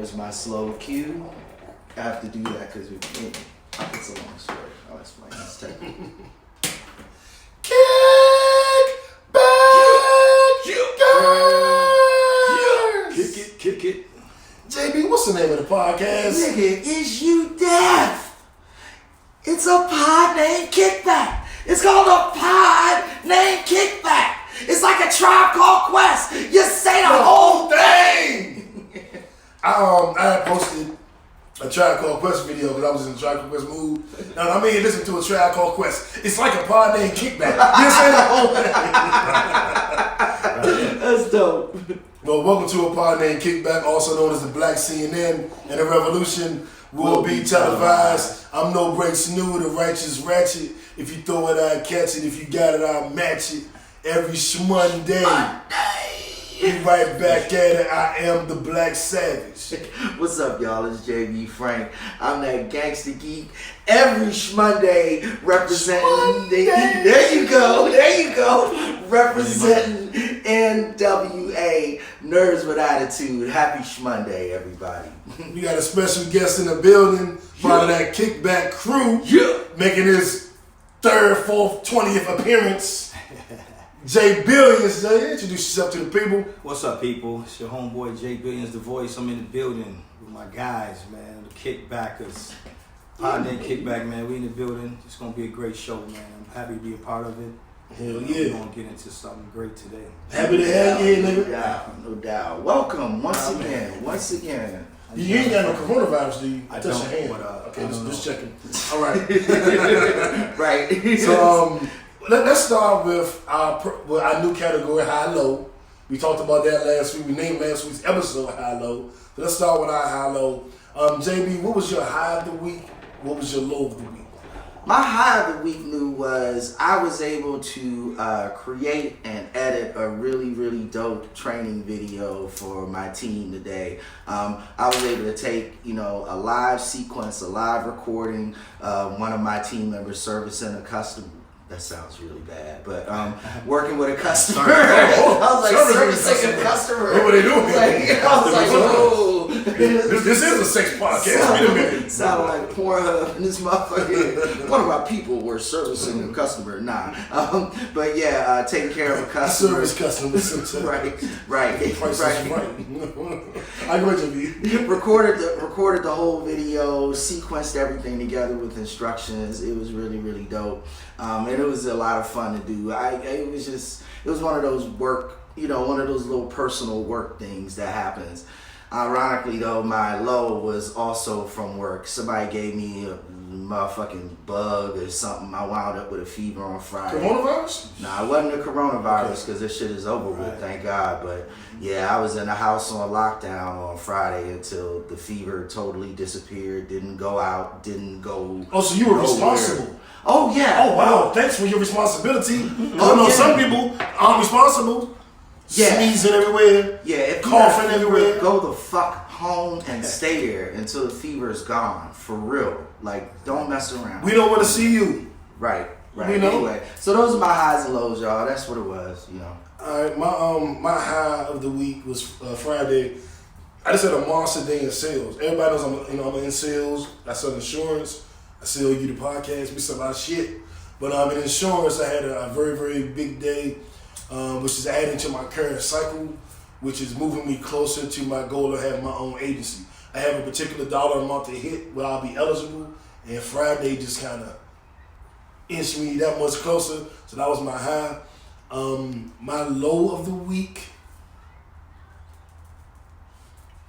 Where's my slow cue? I have to do that because it's a long story. I'll explain. It's technical. Kick it. JB, what's the name of the podcast? Nigga, is you deaf? It's a pod named Kickback. It's called a pod named Kickback. It's like a Tribe Called Quest. You say the whole thing. I posted a Tribe Called Quest video because I was in the Tribe Called Quest mood. Now, I mean, listen to a Tribe Called Quest. It's like a pod named Kickback. You say the whole thing. That's dope. Well, welcome to a pod named Kickback, also known as the Black CNN, and the revolution will be televised. I'm No Break Snoo, the righteous ratchet. If you throw it, I catch it. If you got it, I'll match it. Every Monday. We right back at it. I am the Black Savage. What's up, y'all? It's JB Frank. I'm that gangster geek. Every Monday representing there you go. Representing NWA, Nerds with Attitude. Happy Monday, everybody. We got a special guest in the building, part of that Kickback crew, making his 3rd, 4th, 20th appearance. Jay Billions, introduce yourself to the people. What's up, people? It's your homeboy Jay Billions, the voice. I'm in the building with my guys, man, the Kickbackers. Pod named Kickback, man. We in the building. It's gonna be a great show, man. I'm happy to be a part of it. Hell We're yeah. gonna get into something great today. Happy to have you here, nigga. No doubt. Welcome once again. You ain't got no coronavirus, do you? I Touch don't, your hand. but, okay, I just don't checking. All right. Right. So let's start with our new category, high-low. We talked about that last week. We named last week's episode high-low. So let's start with our high-low. JB, what was your high of the week? What was your low of the week? My high of the week, Lou, was I was able to create and edit a really, really dope training video for my team today. I was able to take, a live sequence, a live recording, one of my team members servicing a customer. That sounds really bad, but working with a customer. I was like, servicing a customer. What were they doing? I was like, whoa. This is a sex podcast. Wait a minute. Sound like Pornhub and this motherfucker. One of our people were servicing a customer. Nah. But yeah, taking care of a customer. Service customers. Right. Price is right. I go to be. Recorded the whole video, sequenced everything together with instructions. It was really, really dope. And it was a lot of fun to do. It was one of those work, one of those little personal work things that happens. Ironically though, my low was also from work. Somebody gave me a motherfucking bug or something. I wound up with a fever on Friday. Coronavirus? Nah, it wasn't a coronavirus because this shit is over with, thank God. But yeah, I was in the house on lockdown on Friday until the fever totally disappeared. Didn't go out, didn't go. Oh, so you were nowhere. responsible. Oh yeah. Oh wow, thanks for your responsibility. I know some people aren't responsible. Yeah. Sneezing everywhere. Yeah, if you coughing got a fever, everywhere. go the fuck home and stay there until the fever is gone. For real. Like, don't mess around. We don't want to see you. Right. We know. Anyway, so those are my highs and lows, y'all. That's what it was, All right, my high of the week was Friday. I just had a monster day in sales. Everybody knows I'm in sales. I sell insurance. I sell you the podcast. We sell a lot of shit. But in insurance, I had a very, very big day, which is adding to my current cycle, which is moving me closer to my goal of having my own agency. I have a particular dollar amount to hit where I'll be eligible, and Friday just kind of inched me that much closer. So that was my high. My low of the week.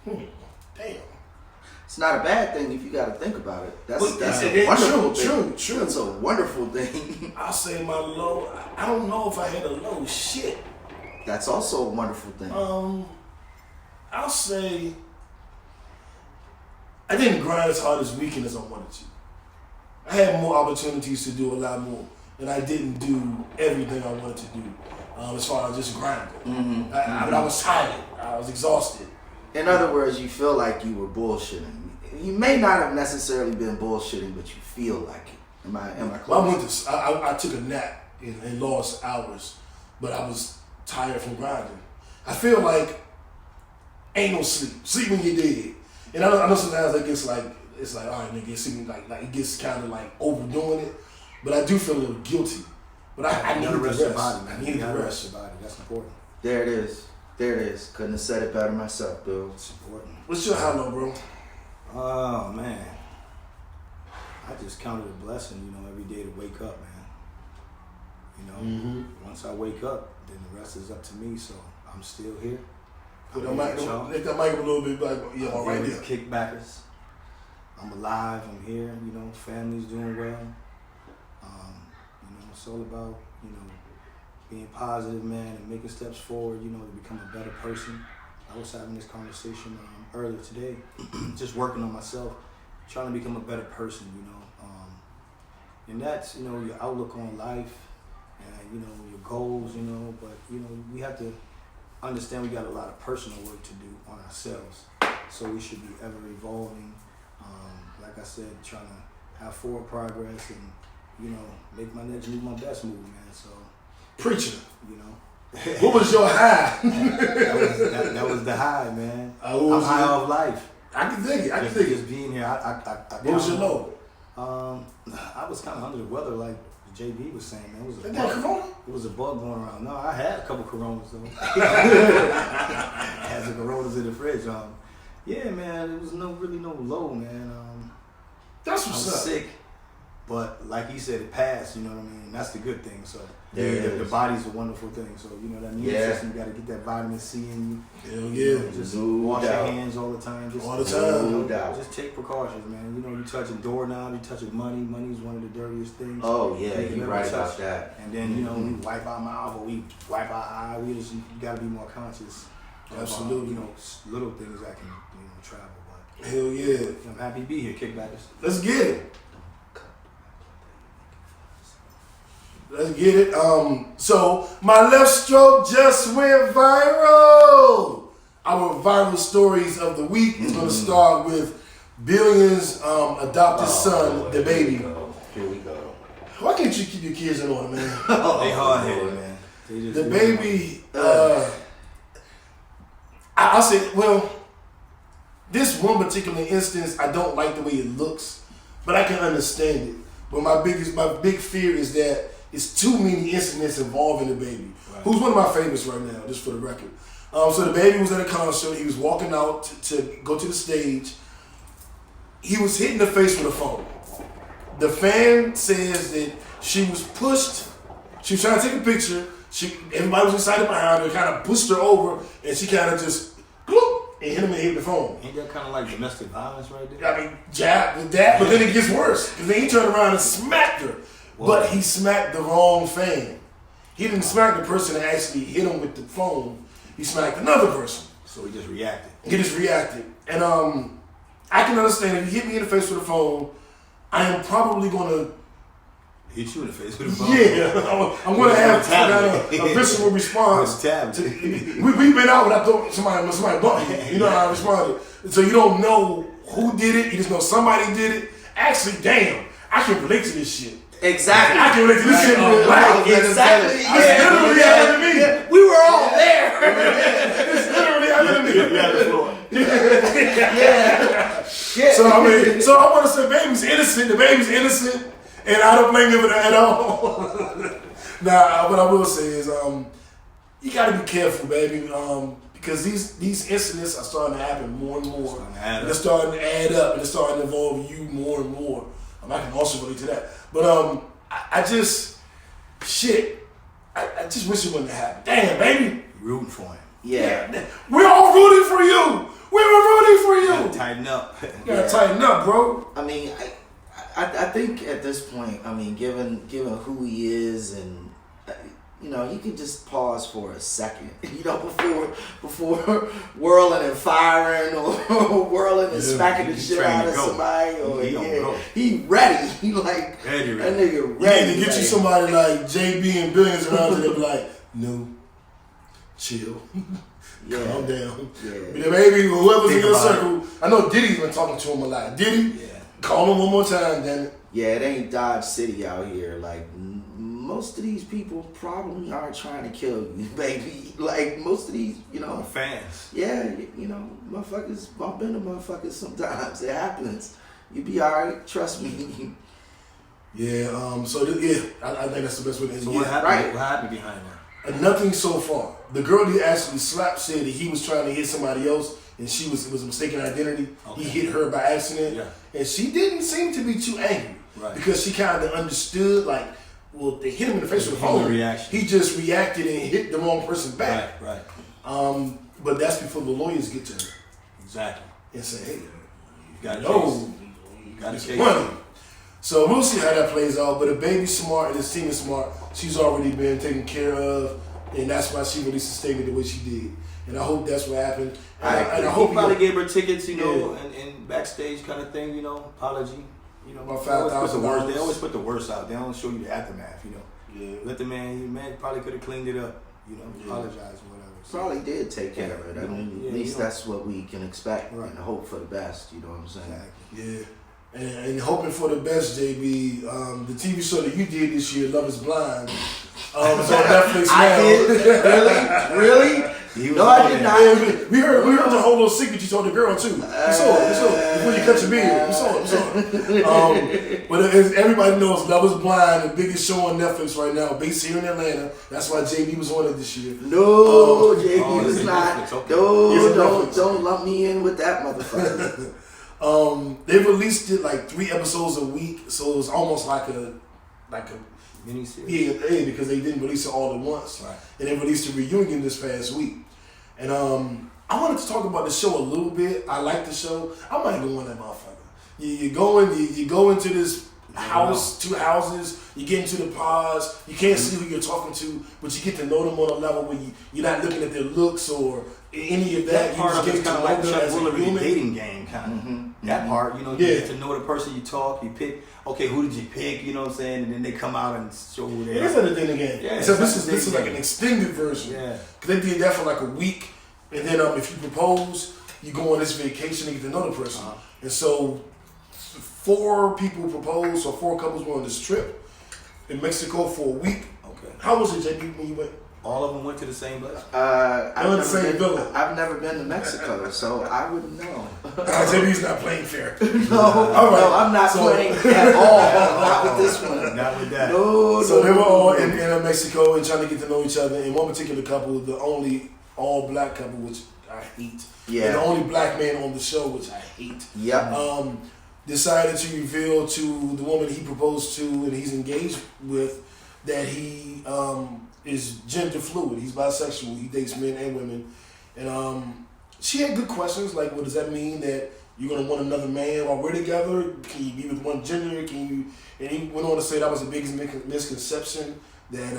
Damn. It's not a bad thing if you got to think about it. That's a True. wonderful thing. That's a wonderful thing. I'll say my low. I don't know if I had a low. Shit. That's also a wonderful thing. I'll say I didn't grind as hard this weekend as I wanted to. I had more opportunities to do a lot more, and I didn't do everything I wanted to do as far as just grinding. I was tired. I was exhausted. In other words, you feel like you were bullshitting. You may not have necessarily been bullshitting, but you feel like it. Am I close? I took a nap and lost hours, but I was tired from grinding. I feel like ain't no sleep. Sleep when you're dead. And I know sometimes it gets like, it's like, all right, nigga, it seems like it gets kind of like overdoing it. But I do feel a little guilty. But I need the rest. Your body, man. I need the rest. Rest your body. That's important. There it is. There it is. Couldn't have said it better myself, Bill. It's important. What's your high note, bro? Oh man, I just counted a blessing, every day to wake up, man. Once I wake up, then the rest is up to me. So I'm still here. Put that mic up a little bit, like, yeah, all right there. Kickbackers. I'm alive. I'm here. Family's doing well. It's all about being positive, man, and making steps forward. To become a better person. I was having this conversation earlier today, just working on myself, trying to become a better person. And that's your outlook on life, and your goals. But we have to understand we got a lot of personal work to do on ourselves. So we should be ever evolving. Like I said, trying to have forward progress and make my next move my best move, man. So preaching. What was your high? that was the high, man. I'm high off life. I can dig it. I can dig it. Just being here. What was your low? I was kind of under the weather, like JB was saying, man. It was a bug going around. No, I had a couple Coronas though. Had some Coronas in the fridge. Yeah, man. It was really no low, man. That's what's up. I was sick, but like he said, it passed. You know what I mean? That's the good thing. So the body's a wonderful thing. So that immune system, you got to get that vitamin C in you. Hell yeah. Just wash your hands all the time. All the time. No doubt. Just take precautions, man. You touching doorknob, you touching money. Money's one of the dirtiest things. Oh yeah, you're right about that. And then we wipe our mouth or we wipe our eye. You got to be more conscious. Absolutely. Little things that can travel. But hell yeah. I'm happy to be here, Kickbackers. Let's get it. Let's get it. So my left stroke just went viral. Our viral stories of the week is going to start with Billion's adopted son, the baby. Here we go. Why can't you keep your kids in order, man? They hard-headed, man. The baby. I'll say, this one particular instance, I don't like the way it looks, but I can understand it. But my big fear is that it's too many incidents involving the baby, who's one of my favorites right now, just for the record. So the baby was at a concert. He was walking out to go to the stage. He was hit in the face with a phone. The fan says that she was pushed. She was trying to take a picture. Everybody was excited behind her, kind of pushed her over, and she kind of just and hit him and hit the phone. Ain't that kind of like domestic violence right there? I mean, jab with that, but then it gets worse because then he turned around and smacked her. Whoa. But he smacked the wrong fan. He didn't smack the person that actually hit him with the phone. He smacked another person. So he just reacted. And I can understand if you hit me in the face with a phone, I am probably going to hit you in the face with a phone. Yeah, I'm going to have a visceral response. We've been out when I thought somebody bumped me. You know how I responded. So you don't know who did it. You just know somebody did it. Actually, damn, I can relate to this shit. Exactly. I can relate to this shit. Wow. Exactly. It's literally happened to me. Yeah. We were all there. It's literally happened to me. Yeah. So I want to say, baby's innocent. The baby's innocent. And I don't blame him at all. Now, what I will say is, you got to be careful, baby, because these incidents are starting to happen more and more. They're starting to add up, and they're starting to involve you more and more. I can also relate to that. But I just wish it wouldn't have happened. Damn, baby. Rooting for him. Yeah. We're all rooting for you. We were rooting for you. Gotta tighten up. Tighten up, bro. I mean, I think at this point, I mean, given who he is, and you could just pause for a second, before whirling and firing or whirling and smacking the shit out of somebody. Or he ready. He like ready. That nigga ready. You need to get you somebody like JB and Billions around there, be like, no, chill. Yeah. Calm down. Yeah. Maybe whoever's in your circle. I know Diddy's been talking to him a lot. Diddy? Yeah. Call him one more time, damn it. Yeah, it ain't Dodge City out here. Like, most of these people probably aren't trying to kill you, baby. Like most of these, fans. Yeah, motherfuckers bump into motherfuckers sometimes. It happens. You be alright. Trust me. Yeah. I think that's the best way to end. So what happened? Right. What happened behind that? Nothing so far. The girl that actually slapped said that he was trying to hit somebody else, and it was a mistaken identity. Okay. He hit her by accident, and she didn't seem to be too angry because she kind of understood, like, well, they hit him in the face with a phone. Reaction. He just reacted and hit the wrong person back. Right. But that's before the lawyers get to her. Exactly. And say, hey, You got a no, case. You got a case. money. So we'll see how that plays out. But the baby's smart and the team is smart. She's already been taken care of, and that's why she released a statement the way she did. And I hope that's what happened. And I hope he probably gave her tickets, and backstage kind of thing, apology. About they always put the worst. $5,000. They always put the worst out. They don't show you the aftermath, Yeah. Let the man probably could have cleaned it up, apologize or whatever. Probably did take care of it. I mean, at least that's what we can expect Right. and hope for the best. You know what I'm saying? Exactly. Yeah. And hoping for the best, JB. The TV show that you did this year, Love Is Blind, it's on Netflix now. I did? Really? No, I did not. Yeah, we heard the whole little secret you told the girl too. We saw it. Before you cut your beard, we saw it. But as everybody knows, Love Is Blind, the biggest show on Netflix right now, based here in Atlanta. That's why JB was on it this year. No, JB was not. Netflix, okay. No, don't lump me in with that motherfucker. They released it like 3 episodes a week, so it was almost like a miniseries. yeah, because they didn't release it all at once. Right. And they released a reunion this past week. And I wanted to talk about the show a little bit. I like the show. I might go on that motherfucker. You go into this house, 2 houses, you get into the pods, you can't see who you're talking to, but you get to know them on a level where you're not looking at their looks or any of that. That part of it's kind of like Chuck as a Woolery, the human. dating game, kind of. Mm-hmm. That part, you Yeah. get to know the person, you talk, you pick. Okay, who did you pick? You know what I'm saying? And then they come out and show who they It are. is a dating game. Yeah, Except it's this like a is dating like game. an extended version. Yeah. Because they did that for like a week, and then if you propose, you go on this vacation and get to know the person. Uh-huh. And so 4 people proposed, or 4 couples were on this trip in Mexico for a week. Okay. How was it, JB, when you went? All of them went to the same place. I've never been to Mexico, so I wouldn't know. JB's not playing fair. No, All right. no, I'm not So- playing at all. Not with this one. Not with that. No, So they were all in Mexico and trying to get to know each other. And one particular couple, the only all-black couple, which I hate. Yeah. And the only black man on the show, which I hate. Yep. Decided to reveal to the woman he proposed to and he's engaged with that he is gender fluid. He's bisexual. He dates men and women. And she had good questions like, well, does that mean that you're going to want another man while we're together? Can you be with one gender? Can you? And he went on to say that was the biggest misconception that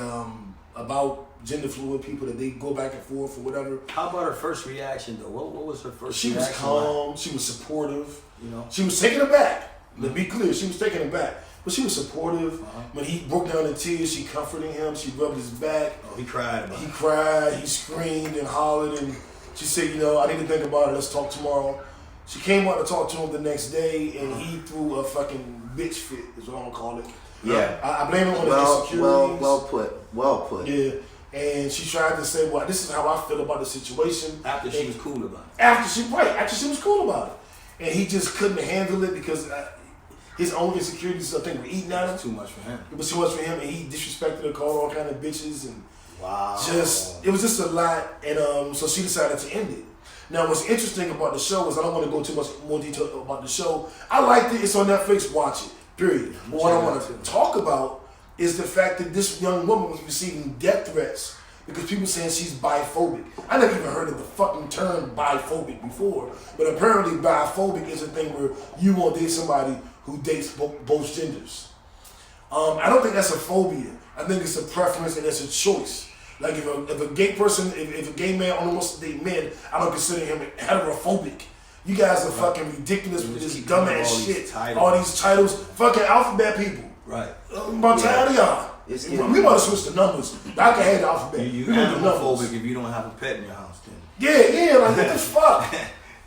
about gender fluid people, that they go back and forth or whatever. How about her first reaction though? What was her first She reaction? was calm. She was supportive. You know? She was taken aback. To be clear, she was taken aback. But she was supportive. Uh-huh. When he broke down in tears, she comforted him. She rubbed his back. Oh, he cried about He it. cried. He screamed and hollered. And she said, I need to think about it. Let's talk tomorrow. She came out to talk to him the next day, and he threw a fucking bitch fit, is what I'm going to call it. Yeah. I blame him on his Well insecurities. well put. Yeah. And she tried to say, well, this is how I feel about the situation. After she was cool about it. After she was cool about it. And he just couldn't handle it because his own insecurities, I think, were eating at him. Too much for him. It was too much for him, and he disrespected her, called all kind of bitches, and Wow. it was just a lot. And so she decided to end it. Now, what's interesting about the show is I don't want to go too much more detail about the show. I liked it. It's on Netflix. Watch it. Period. But what I want to talk about is the fact that this young woman was receiving death threats because people saying she's biphobic. I never even heard of the fucking term biphobic before, but apparently biphobic is a thing where you won't date somebody who dates both genders. I don't think that's a phobia. I think it's a preference and it's a choice. Like if a gay person, if a gay man only wants to date men, I don't consider him heterophobic. You guys are fucking ridiculous with this dumbass shit. All these titles, fucking alphabet people. Right. I'm about tired of y'all. We want to switch the numbers. I can have the alphabet. You we want the animophobic numbers. if you don't have a pet in your house, then. Yeah, like what the fuck?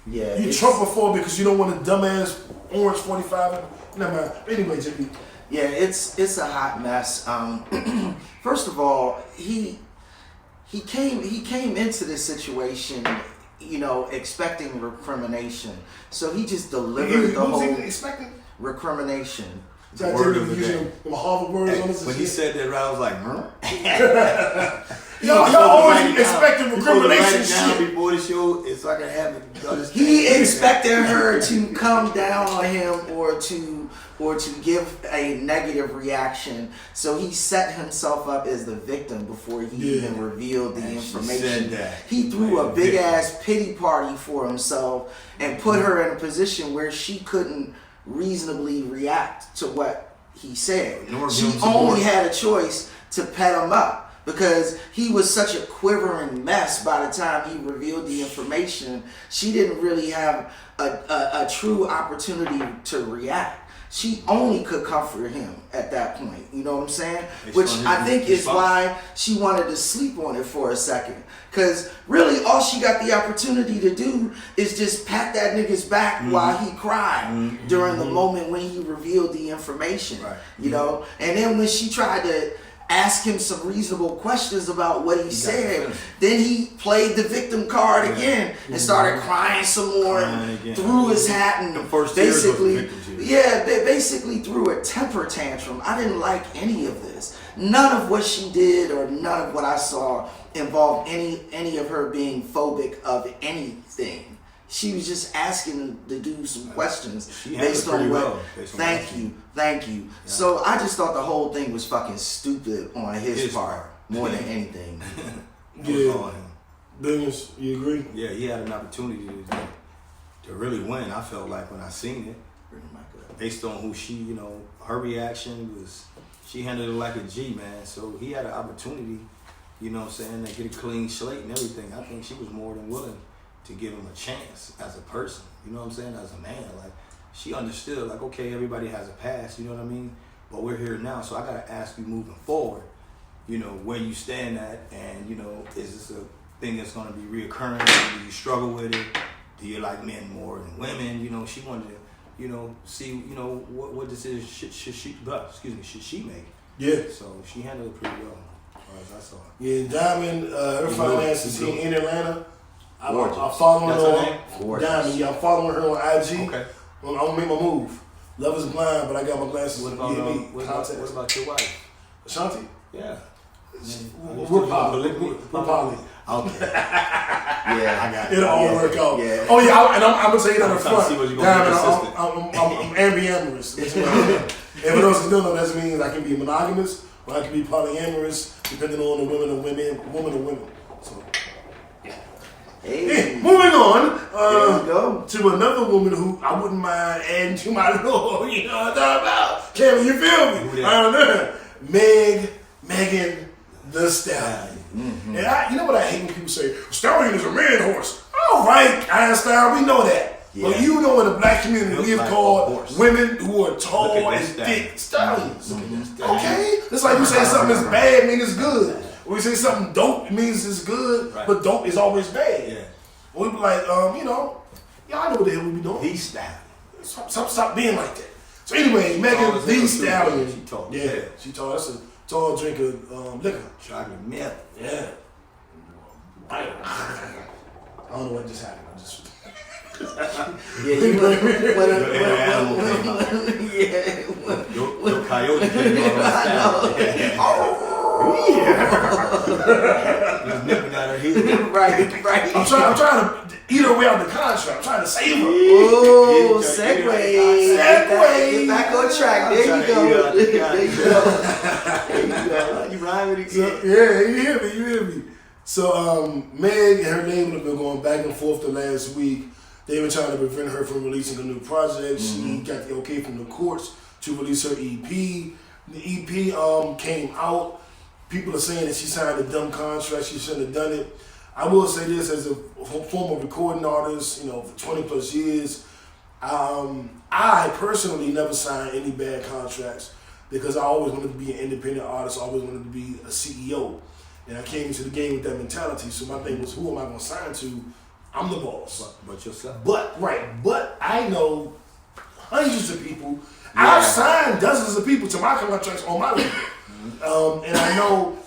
Yeah. You Trumpophobic because you don't want a dumbass orange 45. Never mind. Anyway, JB. Yeah, it's a hot mess. First of all, he came into this situation, you know, expecting recrimination. So he just delivered the whole expecting recrimination. the word of the using day. them Harvard words Hey, on this. when he said that, I was like, huh? y'all always expecting recrimination Now shit. before the show, it's like I have it. He expected her to come down on him or to give a negative reaction. So he set himself up as the victim before he even revealed the And she information. said that. He threw Like a big victim. ass pity party for himself and put her in a position where she couldn't reasonably react to what he said. Nor She give him support. only had a choice to pet him up. Because he was such a quivering mess by the time he revealed the information, she didn't really have a true opportunity to react. She only could comfort him at that point. You know what I'm saying? Based Which on his I think is response. why she wanted to sleep on it for a second. Because really, all she got the opportunity to do is just pat that nigga's back while he cried during the moment when he revealed the information. Right. You know? And then when she tried to ask him some reasonable questions about what he said, then he played the victim card again and started crying some more, Crying again. threw his hat and The first tears was the basically, victim tears. yeah, they basically threw a temper tantrum. I didn't like any of this. None of what she did or none of what I saw involved any of her being phobic of anything. She was just asking to do some questions She handled based it pretty on what. well, based on what I Thank you. So I just thought the whole thing was fucking stupid on his His part part. more than anything. Yeah. On him. Billions, you agree? Yeah, he had an opportunity to really win. I felt like when I seen it, Bring the mic up. based on who she, you know, her reaction was, she handled it like a G, man. So he had an opportunity, you know what I'm saying, to get a clean slate and everything. I think she was more than willing to give him a chance as a person, you know what I'm saying, as a man. Like, she understood, like, okay, everybody has a past, you know what I mean? But we're here now, so I gotta ask you moving forward, you know, where you stand at, and, you know, is this a thing that's gonna be reoccurring? Do you struggle with it? Do you like men more than women? You know, she wanted to, you know, see, you know, what decision should she make? Yeah. So she handled it pretty well, as far as I saw it. Yeah, Diamond, her She's finances good. here in Atlanta. I'm Gorgeous. following That's her her on name? Gorgeous. Diamond. Yeah, I'm following her on IG. Okay. I'm gonna make my move. Love is blind, but I got my glasses. What and about, give me what contacts. about your wife? Ashanti? Yeah. We're poly. We're poly. Okay. Yeah, I got it. It'll all Yeah. work out. Yeah. Oh yeah, and I'm gonna tell you that I'm up trying to front. see what you're gonna do Diamond, I'm ambiamorous. And for those who don't know, that means I can be monogamous or I can be polyamorous, depending on the women or women. So, Hey, moving on. there we go. To another woman who I wouldn't mind adding to my lore. You know what I'm talking about? Kevin, you feel me? Who that? I don't know. Megan the Stallion. Mm-hmm. And you know what I hate when people say, Stallion is a man horse. All right, Einstein, we know that. Yeah. But you know in the black community we have Like a called horse. women who are tall Look at and that thick stallion. stallions. Stallion. Okay? It's like we say something is bad, it means it's good. When we say something dope, it means it's good, Right. but dope is always bad. Yeah. We be like, you know, y'all know what the hell we be doing. He's style. Stop being like that. So anyway, tall Megan as hell, the too. Stallion. She tall as Yeah, hell. she tall. That's a tall drink of liquor. Chocolate milk. Yeah. I don't know what just happened. I just. Yeah, you yeah. Your coyote came out on style. He was nipping at her heel. right. I'm trying to eat her way out the contract. I'm trying to save her. Oh, Yeah, segue. Get back on track. There you go. There you go. You rhyme with So, it. yeah, you hear me. So, Meg and her label have been going back and forth the last week. They've been trying to prevent her from releasing a new project. She got the okay from the courts to release her EP. The EP came out. People are saying that she signed a dumb contract. She shouldn't have done it. I will say this as a former recording artist, you know, for 20 plus years. I personally never signed any bad contracts because I always wanted to be an independent artist. I always wanted to be a CEO. And I came into the game with that mentality. So my thing was, who am I going to sign to? I'm the boss. But yourself. But I know hundreds of people I've signed dozens of people to my contracts on my label. And I know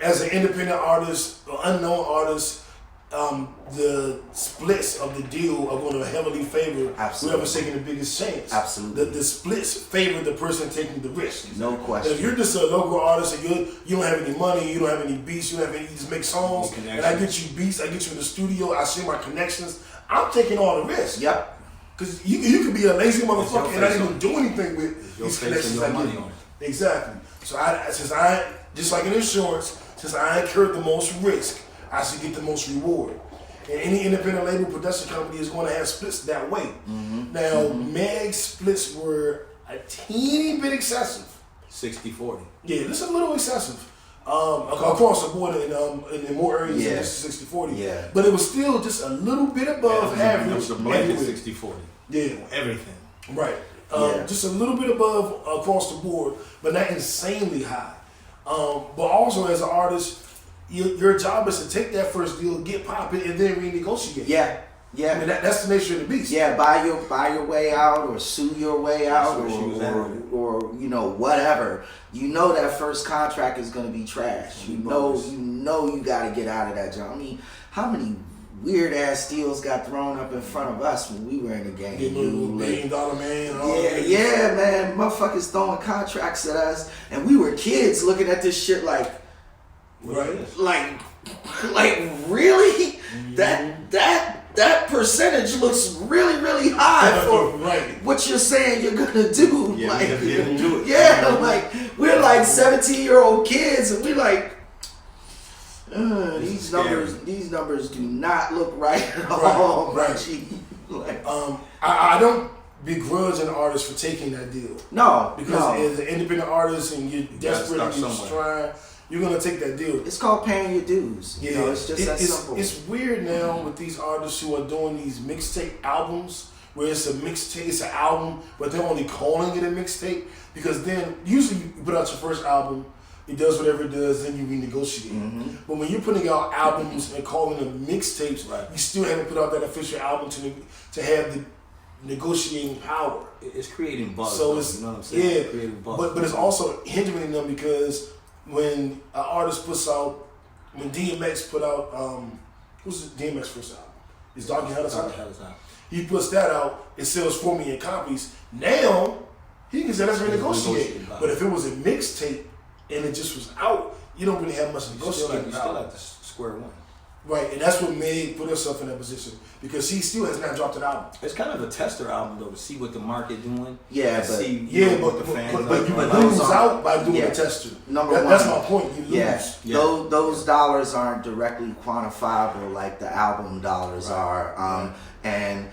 as an independent artist or unknown artist, the splits of the deal are going to heavily favor whoever's taking the biggest chance. Absolutely. The splits favor the person taking the risk. No question. If you're just a local artist and you don't have any money, you don't have any beats, you don't have any, you just make songs, and I get you beats, I get you in the studio, I share my connections, I'm taking all the risk. Yep. Because you could be a lazy motherfucker and not even do anything with these connections I give you. Exactly. So since I, just like in insurance, since I incurred the most risk, I should get the most reward. And any independent label production company is going to have splits that way. Now, Meg's splits were a teeny bit excessive. 60-40. Yeah, just a little excessive. Across the board in more areas than 60-40. Yeah. But it was still just a little bit above average. It was a blended everywhere. 60-40. Yeah. Everything. Right. Just a little bit above across the board, but not insanely high. But also as an artist, your job is to take that first deal, get popping, and then renegotiate. Yeah. Yeah. I mean, that's the nature of the beast. Yeah, buy your way out, or sue your way out, That's where she was at. or you know, whatever. You know that first contract is gonna be trash. You know you gotta get out of that job. I mean, how many weird ass deals got thrown up in front of us when we were in the game? Get $1 million man. And all that. Yeah, man. Motherfuckers throwing contracts at us, and we were kids looking at this shit like, like really? That percentage looks really, really high for what you're saying you're gonna do. Yeah, like, we didn't do it. like we're like 17-year-old kids, and we like. These numbers do not look right at all. Right. Like, I don't begrudge an artist for taking that deal. No, because as an independent artist and you're desperate and you're trying, you're gonna take that deal. It's called paying your dues. Yeah, you know, it's just that simple. It's weird now with these artists who are doing these mixtape albums where it's a mixtape, it's an album, but they're only calling it a mixtape because then usually you put out your first album. It does whatever it does, then you renegotiate. But when you're putting out albums and calling them mixtapes, you still haven't put out that official album to have the negotiating power. It's creating buzz. So though, it's, you know what I'm saying? Yeah, Creating buzz. but it's also hindering them because when an artist puts out, when DMX put out, who's DMX first album? Is Doggy Hell Out? He puts that out, it sells 4 million copies. Now, he can say let's renegotiate. But if it was a mixtape, and it just was out, you don't really have much negotiating You still at the square one. Right, and that's what Meg put herself in that position because he still has not dropped an album. It's kind of a tester album though to see what the market doing. Yeah, but but you lose out by doing a tester. That's my point. You lose. Those dollars aren't directly quantifiable like the album dollars are, and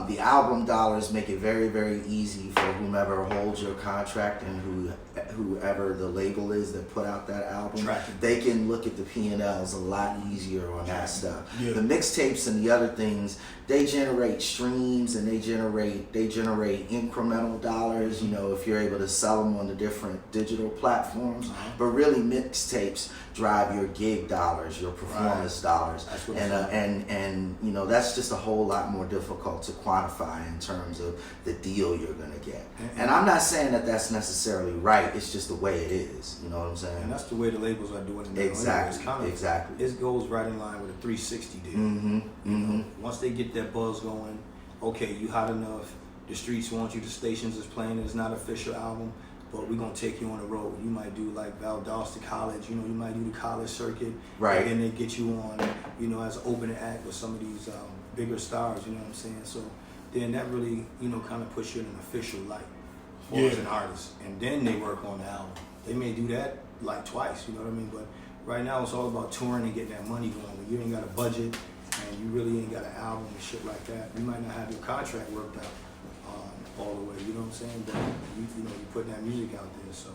the album dollars make it very, very easy for whomever holds your contract and whoever the label is that put out that album. They can look at the P&Ls a lot easier on that stuff. Yeah. The mixtapes and the other things, they generate streams and they generate incremental dollars. You know, if you're able to sell them on the different digital platforms, but really mixtapes drive your gig dollars, your performance dollars, and you know that's just a whole lot more difficult to quantify in terms of the deal you're gonna get. And I'm not saying that that's necessarily right. It's just the way it is. You know what I'm saying? And that's the way the labels are doing it. Exactly. Exactly. It goes right in line with a 360 deal. Once they get that buzz going, okay, you hot enough. The streets want you. The stations is playing. It's not an official album. But we're going to take you on the road. You might do like Valdosta College, you know, you might do the college circuit. Right. And then they get you on, you know, as an opening act with some of these bigger stars, you know what I'm saying? So then that really, you know, kind of puts you in an official light as an artist. And then they work on the album. They may do that like twice, you know what I mean? But right now it's all about touring and getting that money going. When you ain't got a budget and you really ain't got an album and shit like that, you might not have your contract worked out all the way, you know what I'm saying? But you know, you put that music out there, so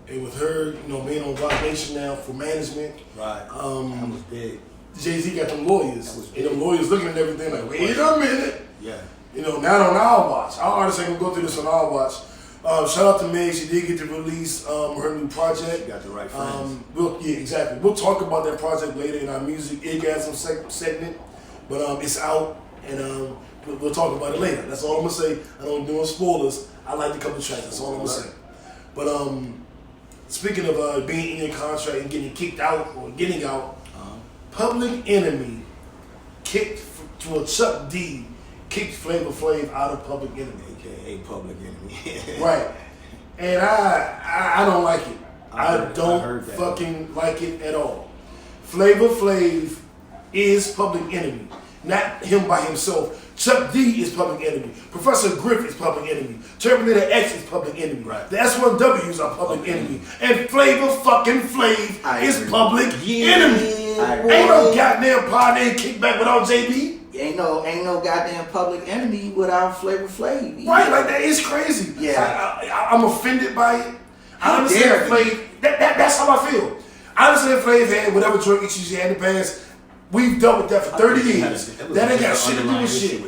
and with her, you know, being on Rock Nation now for management, that was big. Jay-Z got them lawyers, and them lawyers looking at everything like, wait a minute, you know, not on our watch. Our artists ain't gonna go through this on our watch. Shout out to Meg, she did get to release her new project. She got the right friends. Exactly. We'll talk about that project later in our music Orgasm segment, but it's out. And We'll talk about it later. That's all I'm gonna say. I don't do spoilers. I like the couple tracks. That's all I'm gonna say. But speaking of being in your contract and getting kicked out or getting out, Public Enemy kicked to a Chuck D kicked Flavor Flav out of Public Enemy, aka Public Enemy. right? And I don't like it. I heard don't that. fucking like it at all. Flavor Flav is Public Enemy, not him by himself. Chuck D is Public Enemy. Professor Griff is Public Enemy. Terminator X is Public Enemy. Right. The S1Ws are Public Enemy. And Flavor fucking Flav is Public Enemy. Ain't no goddamn party kickback without JB. Ain't no goddamn Public Enemy without Flavor Flav. Right, like that is crazy. Yeah. I'm offended by it. I How understand dare Flav. That's how I feel. I understand Flav had whatever drug issues he had in the past. We've dealt with that for 30 years. That ain't got shit to do with shit.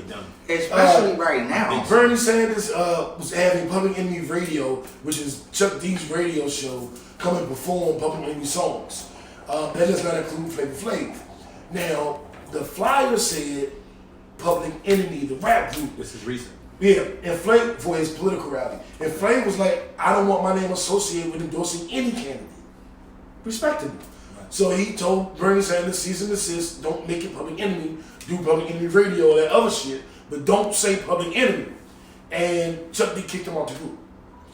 Especially right now. Bernie Sanders was having Public Enemy Radio, which is Chuck D's radio show, come and perform Public Enemy songs. That does not include Flavor Flav. Now, the flyer said Public Enemy, the rap group. This is recent. Yeah, and Flav for his political rally. And Flav was like, I don't want my name associated with endorsing any candidate. Respected him. So he told Bernie Sanders, cease and desist, don't make it Public Enemy, do Public Enemy Radio, all that other shit, but don't say Public Enemy. And Chuck D kicked him out the group.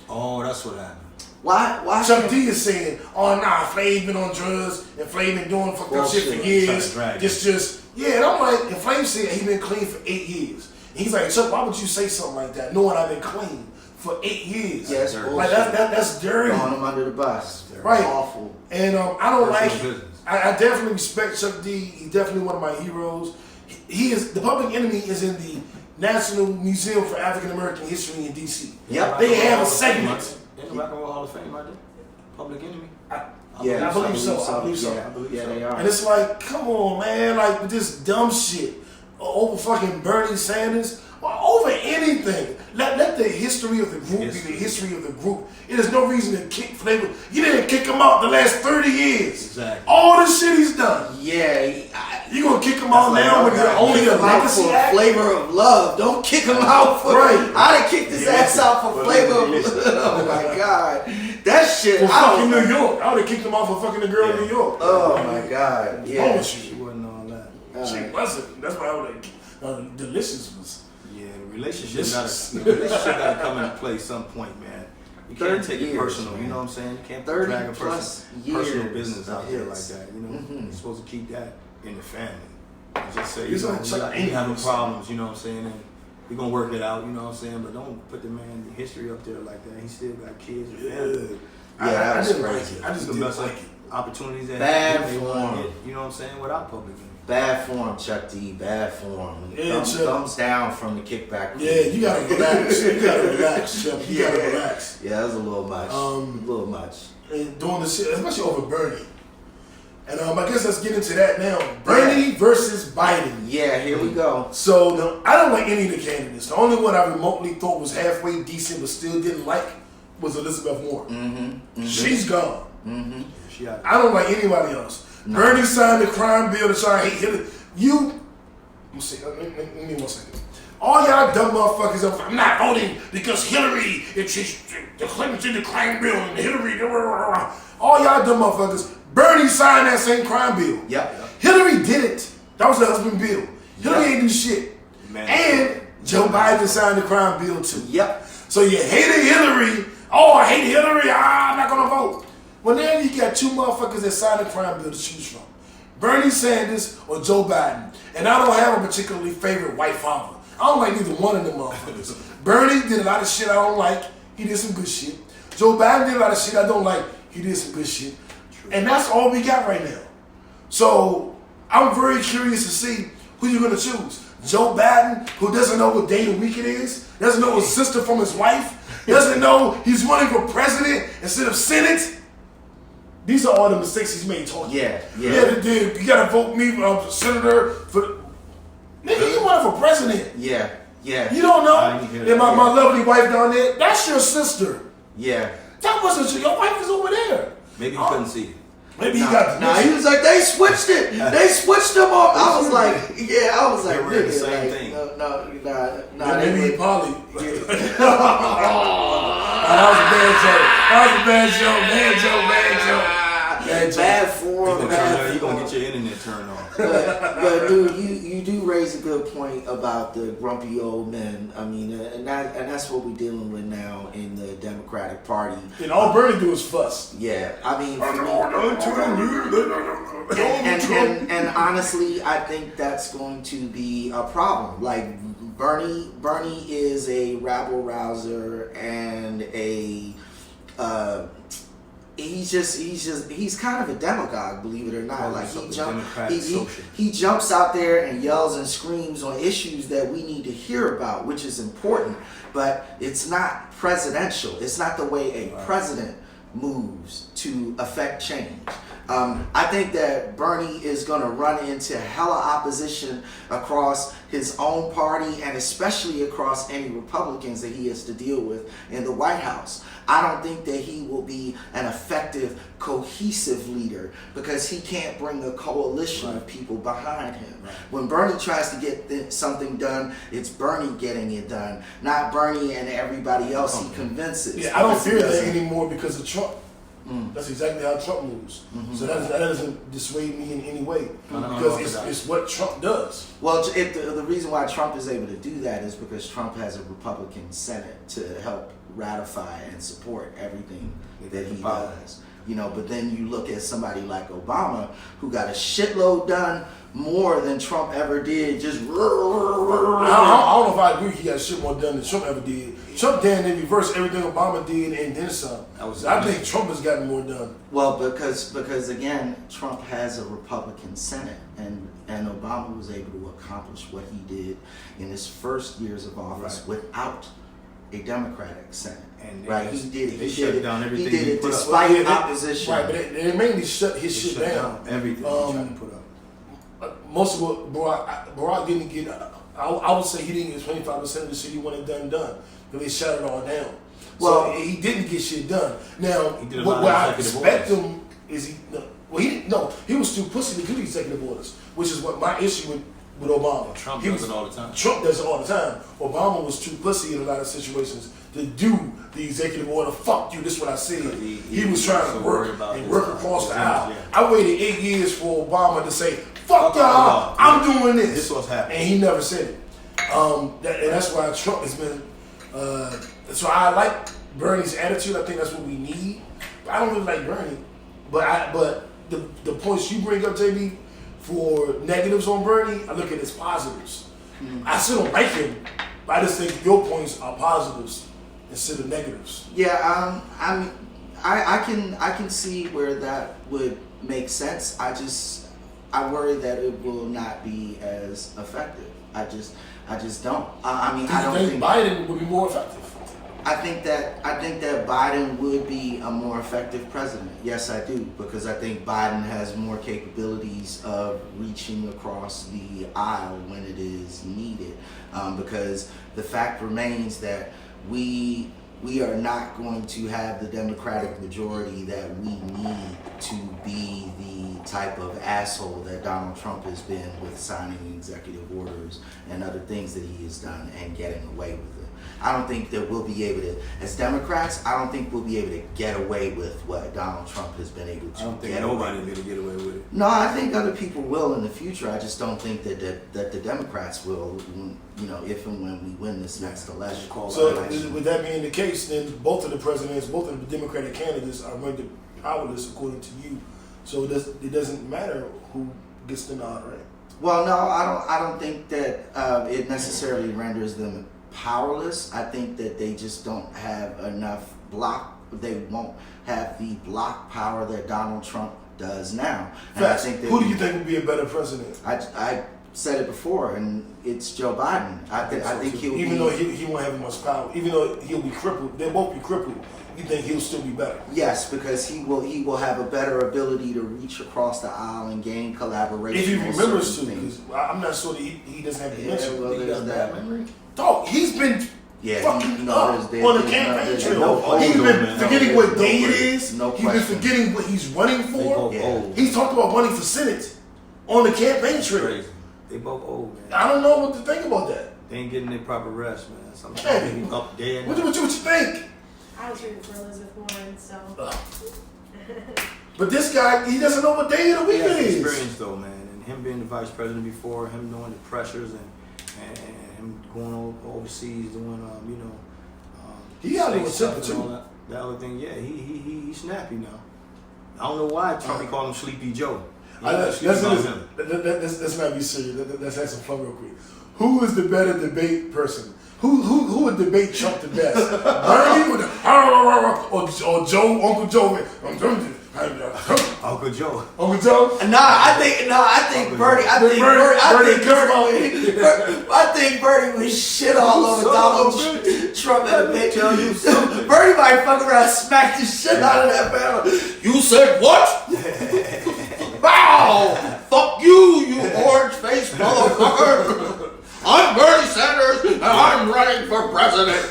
Oh, that's what happened. Why? Chuck D is saying, oh nah, Flav been on drugs, and Flav been doing fucked up shit for years. Yeah, and I'm like, and Flav said he been clean for 8 years. And he's like, Chuck, why would you say something like that, knowing I've been clean for 8 years? Yes, like that's dirty. Throwing him under the bus. Right. Awful. And I don't like it. Business. I definitely respect Chuck D. He's definitely one of my heroes. He is the Public Enemy is in the National Museum for African American History in D.C. Yep. They have a segment. In the Rock and Roll Hall of Fame, right there. Public Enemy. I believe so. I believe so. Yeah, they are. And it's like, come on, man, like with this dumb shit over fucking Bernie Sanders, or over anything. Let the history of the group be the history of the group. It is no reason to kick Flavor. You didn't kick him out the last 30 years. Exactly. All the shit he's done. Yeah. You gonna kick him out now when you're only a legacy for act? Flavor of Love. Don't kick him out for Right. I'd have kicked his ass out for Flavor of Love. Oh my god. That shit. For fucking New York. I would have kicked him out for fucking the girl in New York. Oh my god. Yeah. She wasn't all that. She wasn't. That's why I would have. Delicious was. Yeah, the relationship gotta come into play some point, man. You can't take it personal, man. you know what I'm saying? You can't 30 drag a plus personal years business out of there hits. like that, you know? Mhm. You're supposed to keep that in the family. And just say, He's you know, like Chuck we having Engels. problems, you know what I'm saying? And we're gonna work it out, you know what I'm saying? But don't put the man history up there like that. He still got kids and family. Yeah, that was didn't like crazy. it. I just The didn't best like it. opportunities that Bad they wanna form. get, you know what I'm saying, without public. Bad form, Chuck D. Bad form. Yeah, Chuck. Thumbs down from the kickback. Yeah, you gotta relax. You gotta relax, Chuck. You gotta relax. Yeah, that was a little much. A little much. And doing this shit, especially over Bernie. And I guess let's get into that now. Bernie versus Biden. Yeah, here we go. So I don't like any of the candidates. The only one I remotely thought was halfway decent but still didn't like was Elizabeth Warren. She's gone. She out. I don't like anybody else. No. Bernie signed the crime bill to try to hate Hillary. Let me see. Let me 1 second. All y'all dumb motherfuckers, I'm not voting because Hillary, the Clintons in the crime bill and Hillary. All y'all dumb motherfuckers, Bernie signed that same crime bill. Yep. Hillary didn't. That was her husband's bill. Hillary ain't do shit. Man. And Joe Biden signed the crime bill too. Yep. So you hated Hillary. Oh, I hate Hillary. I'm not gonna vote. Well, now you got two motherfuckers that signed the crime bill to choose from. Bernie Sanders or Joe Biden. And I don't have a particularly favorite white father. I don't like neither one of them motherfuckers. Bernie did a lot of shit I don't like. He did some good shit. Joe Biden did a lot of shit I don't like. He did some good shit. And that's all we got right now. So I'm very curious to see who you're gonna choose. Joe Biden, who doesn't know what day of the week it is, doesn't know his sister from his wife, doesn't know he's running for president instead of Senate. These are all the mistakes he's made talking. Yeah. You gotta vote me, senator, for. Nigga, you running for president. Yeah. You don't know? that. My lovely wife down there, that's your sister. Yeah. That wasn't your wife is over there. Maybe you couldn't see it. Maybe he got the he was like, they switched it. They switched them up. I was like, They were the same like, thing. Maybe he probably. That was a bad joke. Bad form. You're gonna get your internet turned off. But dude, you do raise a good point about the grumpy old men. I mean, and that's what we're dealing with now in the Democratic Party. And all Bernie do is fuss. Yeah, I mean, for me, and honestly, I think that's going to be a problem. Like Bernie is a rabble rouser and a. He's kind of a demagogue, believe it or not. Like he jumps out there and yells and screams on issues that we need to hear about, which is important, but it's not presidential. It's not the way a president moves to affect change. I think that Bernie is going to run into hella opposition across his own party and especially across any Republicans that he has to deal with in the White House. I don't think that he will be an effective, cohesive leader because he can't bring a coalition of people behind him. Right. When Bernie tries to get something done, it's Bernie getting it done, not Bernie and everybody else he convinces. Yeah, I don't fear that anymore because of Trump. That's exactly how Trump moves. So that doesn't dissuade me in any way because it's what Trump does. Well, the reason why Trump is able to do that is because Trump has a Republican Senate to help ratify and support everything that he does. But then you look at somebody like Obama who got a shitload done more than Trump ever did. Just I don't know if I agree he got shit more done than Trump ever did. Trump damn near reversed everything Obama did and then some. I think Trump has gotten more done. Well, because again, Trump has a Republican Senate, and Obama was able to accomplish what he did in his first years of office without a Democratic Senate. And he did it put despite opposition. Right, but they mainly shut his shit down. Everything he tried to put up. Most of what Barack didn't get, I would say he didn't get 25% of the shit he wanted done. But they shut it all down. Well, so he didn't get shit done. Now, what I expect him is he was too pussy to do the executive orders, which is what my issue with Obama. Trump does it all the time. Trump does it all the time. Obama was too pussy in a lot of situations to do the executive order. Fuck you, this is what I said. He was trying to work across the aisle. Yeah. I waited 8 years for Obama to say, fuck y'all, I'm doing this. This was happening. And he never said it. And that's why Trump has been... so I like Bernie's attitude. I think that's what we need. But I don't really like Bernie. But the points you bring up, JB, for negatives on Bernie, I look at it as positives. I still don't like him, but I just think your points are positives instead of negatives. Yeah, I mean, I can see where that would make sense. I worry that it will not be as effective. I just don't. I don't think Biden would be more effective. I think that Biden would be a more effective president. Yes, I do, because I think Biden has more capabilities of reaching across the aisle when it is needed. Because the fact remains that we are not going to have the Democratic majority that we need to be the type of asshole that Donald Trump has been with signing executive orders and other things that he has done and getting away with it. I don't think that we'll be able to, as Democrats, I don't think we'll be able to get away with what Donald Trump has been able to. I don't think nobody will be able to get away with it. No, I think other people will in the future. I just don't think that the Democrats will, if and when we win this next election. So with that being the case, then both of the Democratic candidates are rendered powerless according to you. So it doesn't matter who gets the nod, right? Well, no, I don't think that it necessarily renders them powerless. I think that they just don't have enough they won't have the block power that Donald Trump does now. And I think that who do you think would be a better president? I said it before, and it's Joe Biden. I think he'll even though he won't have much power, even though he'll be crippled, they'll both be crippled. You think he'll still be better? Yes, because he will have a better ability to reach across the aisle and gain collaboration. If he remembers to, because I'm not sure that he doesn't have dementia. Well, there's that memory. Dog, he's been Yeah, fucking no, up there's- on the there's campaign no- trail. no He's hold been on, man. forgetting No, what there's day no it question. is. No He's been question. forgetting what he's running They for. both Yeah. old. He's talked about running for Senate on the campaign trail. Crazy. They both old, man. I don't know what to think about that. They ain't getting their proper rest, man. Sometimes Hey. they be up there. What you think? I was rooting for Elizabeth Warren, so. But this guy, he doesn't know what day of the week He has it is. experience though, man, and him being the vice president before, him knowing the pressures and him going overseas doing, He out of state temper stuff and all too. that other thing. Yeah, he's snappy now. I don't know why Trump be calling him Sleepy Joe. Let's not be serious. Let's have some fun real quick. Who is the better debate person? Who would debate Trump the best? Bernie or Joe, Uncle Joe? Uncle Joe. Uncle Joe? I think Bernie. I think Bernie was shit all over Donald Trump at the picture. Bernie might fuck around and smack the shit out of that man. You said what? Wow! Fuck you orange-faced motherfucker! I'm Bernie Sanders and I'm running for president.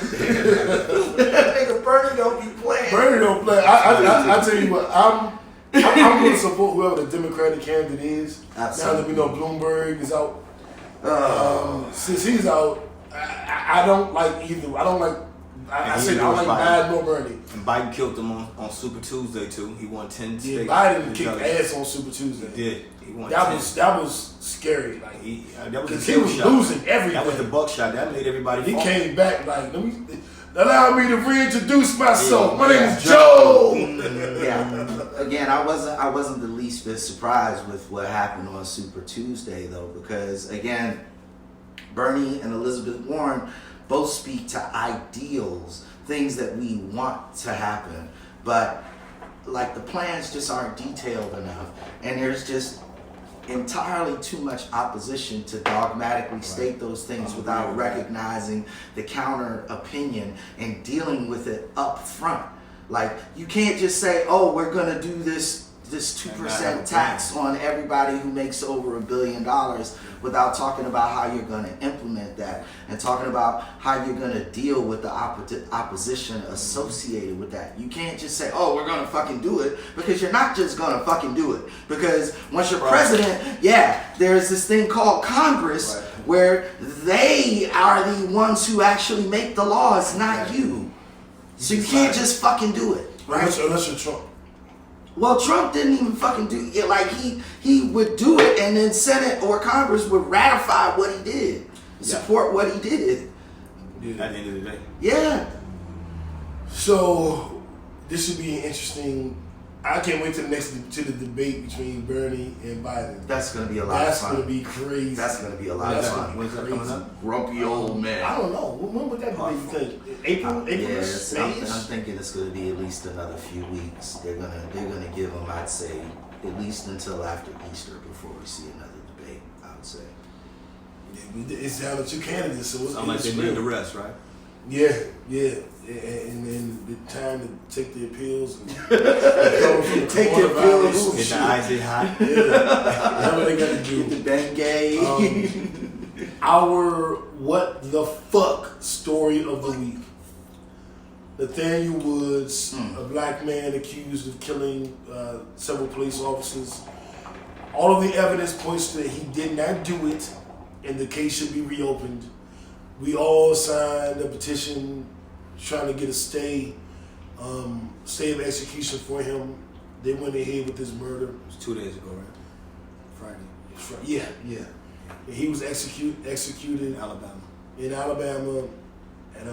That nigga Bernie don't be playing. Bernie don't play. I tell you what, I'm going to support whoever the Democratic candidate is. Absolutely. Now that we know Bloomberg is out. Since he's out, I don't like either. I don't like. I said I don't like Biden nor Bernie. And Biden killed him on Super Tuesday too. He won 10 Yeah, states. Biden kicked ass on Super Tuesday. He did. He won That 10. was scary. Like That was because a he was shot. losing everything. That was the buckshot. That made everybody He fall. came back like, allow me to reintroduce myself. Yeah. My name is Joe. Yeah. Again, I wasn't the least bit surprised with what happened on Super Tuesday though, because again, Bernie and Elizabeth Warren both speak to ideals, things that we want to happen, but like the plans just aren't detailed enough, and there's just entirely too much opposition to dogmatically state those things without recognizing the counter opinion and dealing with it up front. Like you can't just say, "Oh, we're gonna do this 2% tax on everybody who makes over $1 billion," without talking about how you're going to implement that and talking about how you're going to deal with the opposition associated with that. You can't just say, "Oh, we're going to fucking do it," because you're not just going to fucking do it. Because once you're president, there's this thing called Congress where they are the ones who actually make the laws, not you. So you can't just fucking do it. Right? Unless you're Trump. Well, Trump didn't even fucking do it. Like he would do it, and then Senate or Congress would ratify what he did, support what he did. At the end of the day. Yeah. So this should be an interesting. I can't wait to the debate between Bernie and Biden. That's gonna be a lot That's of fun. gonna be crazy. That's gonna be a lot That's of gonna fun. be When's that coming up? Grumpy old I man. don't know. When would that debate you think? April? Yes, I'm May-ish? thinking it's gonna be at least another few weeks. They're gonna give them, I'd say, at least until after Easter before we see another debate. I would say. It's down to two candidates, so Sound like they need the rest, right? Yeah, and then the time to take the appeals and recover from the Take the coronavirus appeals. and Get shit. the eyes hot. Yeah, whatever they gotta Get the do. Bengay. Our what the fuck story of the week. Nathaniel Woods, a black man accused of killing several police officers. All of the evidence points to that he did not do it, and the case should be reopened. We all signed a petition trying to get a stay of execution for him. They went ahead with this murder. It was 2 days ago, right? Friday. Yeah. And he was executed In Alabama. in Alabama, and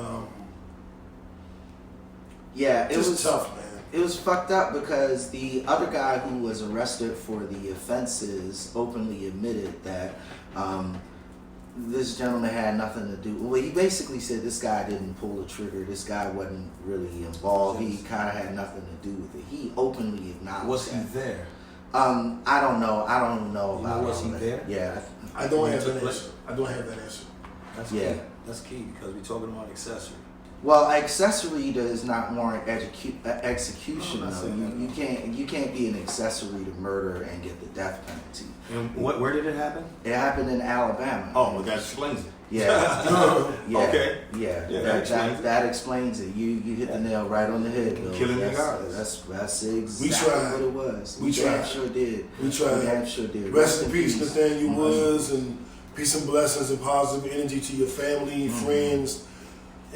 Yeah, it just was tough, man. It was fucked up because the other guy who was arrested for the offenses openly admitted that this gentleman had nothing to do. Well, he basically said this guy didn't pull the trigger. This guy wasn't really involved. He kind of had nothing to do with it. He openly acknowledged Was he that. there? I don't know. I don't know You know, about was all he that. there? Yeah. I don't When it have took that place? answer. I don't have that answer. That's Yeah. key. That's key because we're talking about accessory. Well, accessory does not warrant execution. I'm not Though. saying that. You can't be an accessory to murder and get the death penalty. And where did it happen? It happened in Alabama. Oh, well, that explains it. Yeah. Okay. Yeah. Yeah, that That explains it. You hit the nail right on the head, Bill. Killing the That's artists. exactly tried. what it was. We damn tried. sure did. We tried. We damn sure did. Rest in peace, Nathaniel Mhm. Woods, and peace and blessings and positive energy to your family, Mm-hmm. friends,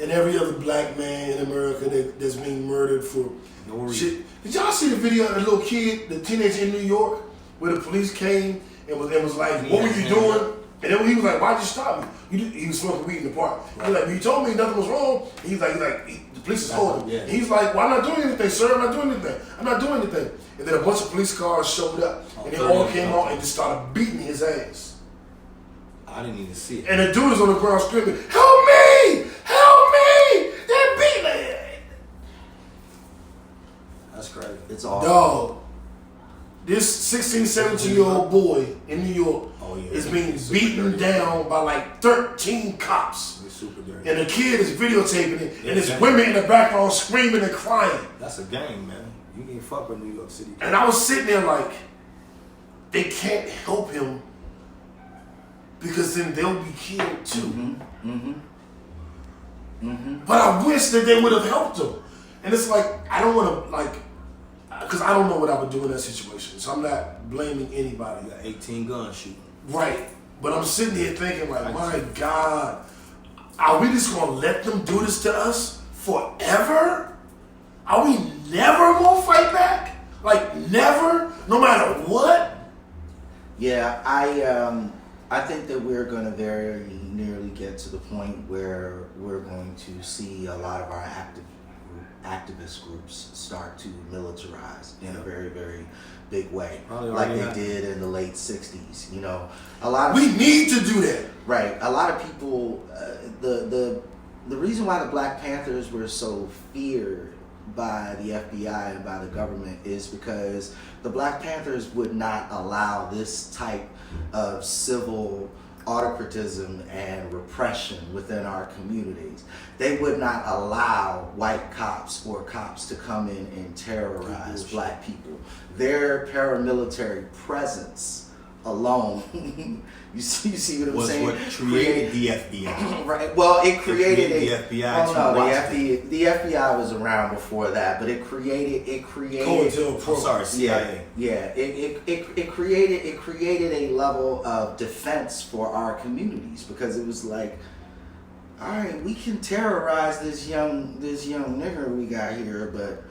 and every other black man in America that's being murdered for No reason. shit. Did y'all see the video of the little kid, the teenager in New York, where the police came and was like, "What were you doing?" And then he was like, "Why'd you stop me?" He was smoking weed in the park. He was like, "You told me nothing was wrong." And he's like, the police is holding him. Yeah. And he's like, "Well, I'm not doing anything, sir. I'm not doing anything. I'm not doing anything." And then a bunch of police cars showed up, and they all came out and just started beating his ass. I didn't even see it. And the dude is on the ground screaming, "Help me! Help me! They're beating me!" That's crazy. It's all. Dog, this 16, 17-year-old boy in New York is being beaten down by like 13 cops. It's super dirty. And the kid is videotaping it, and there's women in the background screaming and crying. That's a game, man. You can't fuck with New York City. And I was sitting there like, they can't help him because then they'll be killed too. But I wish that they would have helped him. And it's like, I don't want to, like, because I don't know what I would do in that situation. So I'm not blaming anybody. You got 18 guns shooting. Right. But I'm sitting here thinking, like, my God, are we just going to let them do this to us forever? Are we never going to fight back? Like, never? No matter what? Yeah, I think that we're going to very nearly get to the point where we're going to see a lot of our activist groups start to militarize in a very, very big way, like they did in the late 60s. You know, a lot of we need to do that. Right. A lot of people, the reason why the Black Panthers were so feared by the FBI and by the government is because the Black Panthers would not allow this type of civil autocratism and repression within our communities. They would not allow white cops or cops to come in and terrorize black people. Their paramilitary presence alone, you see what I'm saying? Was what created the FBI. Right. Well, it created the FBI. the FBI was around before that, but it created. COINTELPRO. I'm sorry, CIA. Yeah. It created a level of defense for our communities because it was like, all right, we can terrorize this young nigger we got here, but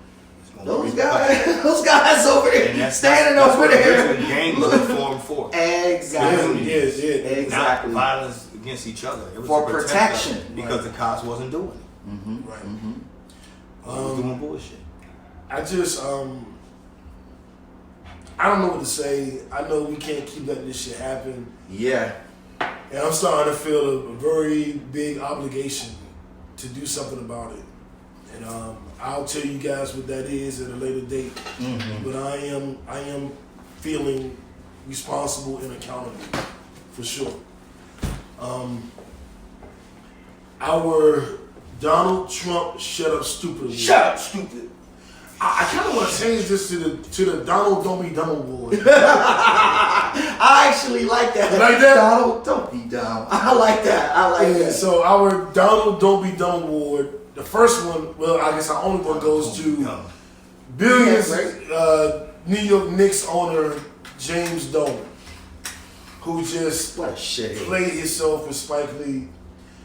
those guys over there standing over there. Gangs were formed for. Exactly. Yes. Exactly. Not violence against each other. It was For to protect protection. us because the cops wasn't doing it. Right. They was doing bullshit. I just, I don't know what to say. I know we can't keep letting this shit happen. Yeah. And I'm starting to feel a very big obligation to do something about it. And I'll tell you guys what that is at a later date. But I am feeling responsible and accountable for sure. Our Donald Trump shut up stupid. Shut up, stupid. I kind of want to change this to the Donald Don't Be Dumb Award. I actually like that. You like that? Donald, don't be dumb. I like that. So our Donald Don't Be Dumb Award, the first one, well, I guess our only one goes to Billions New York Knicks owner James Dolan, who just What a shit. played himself with Spike Lee.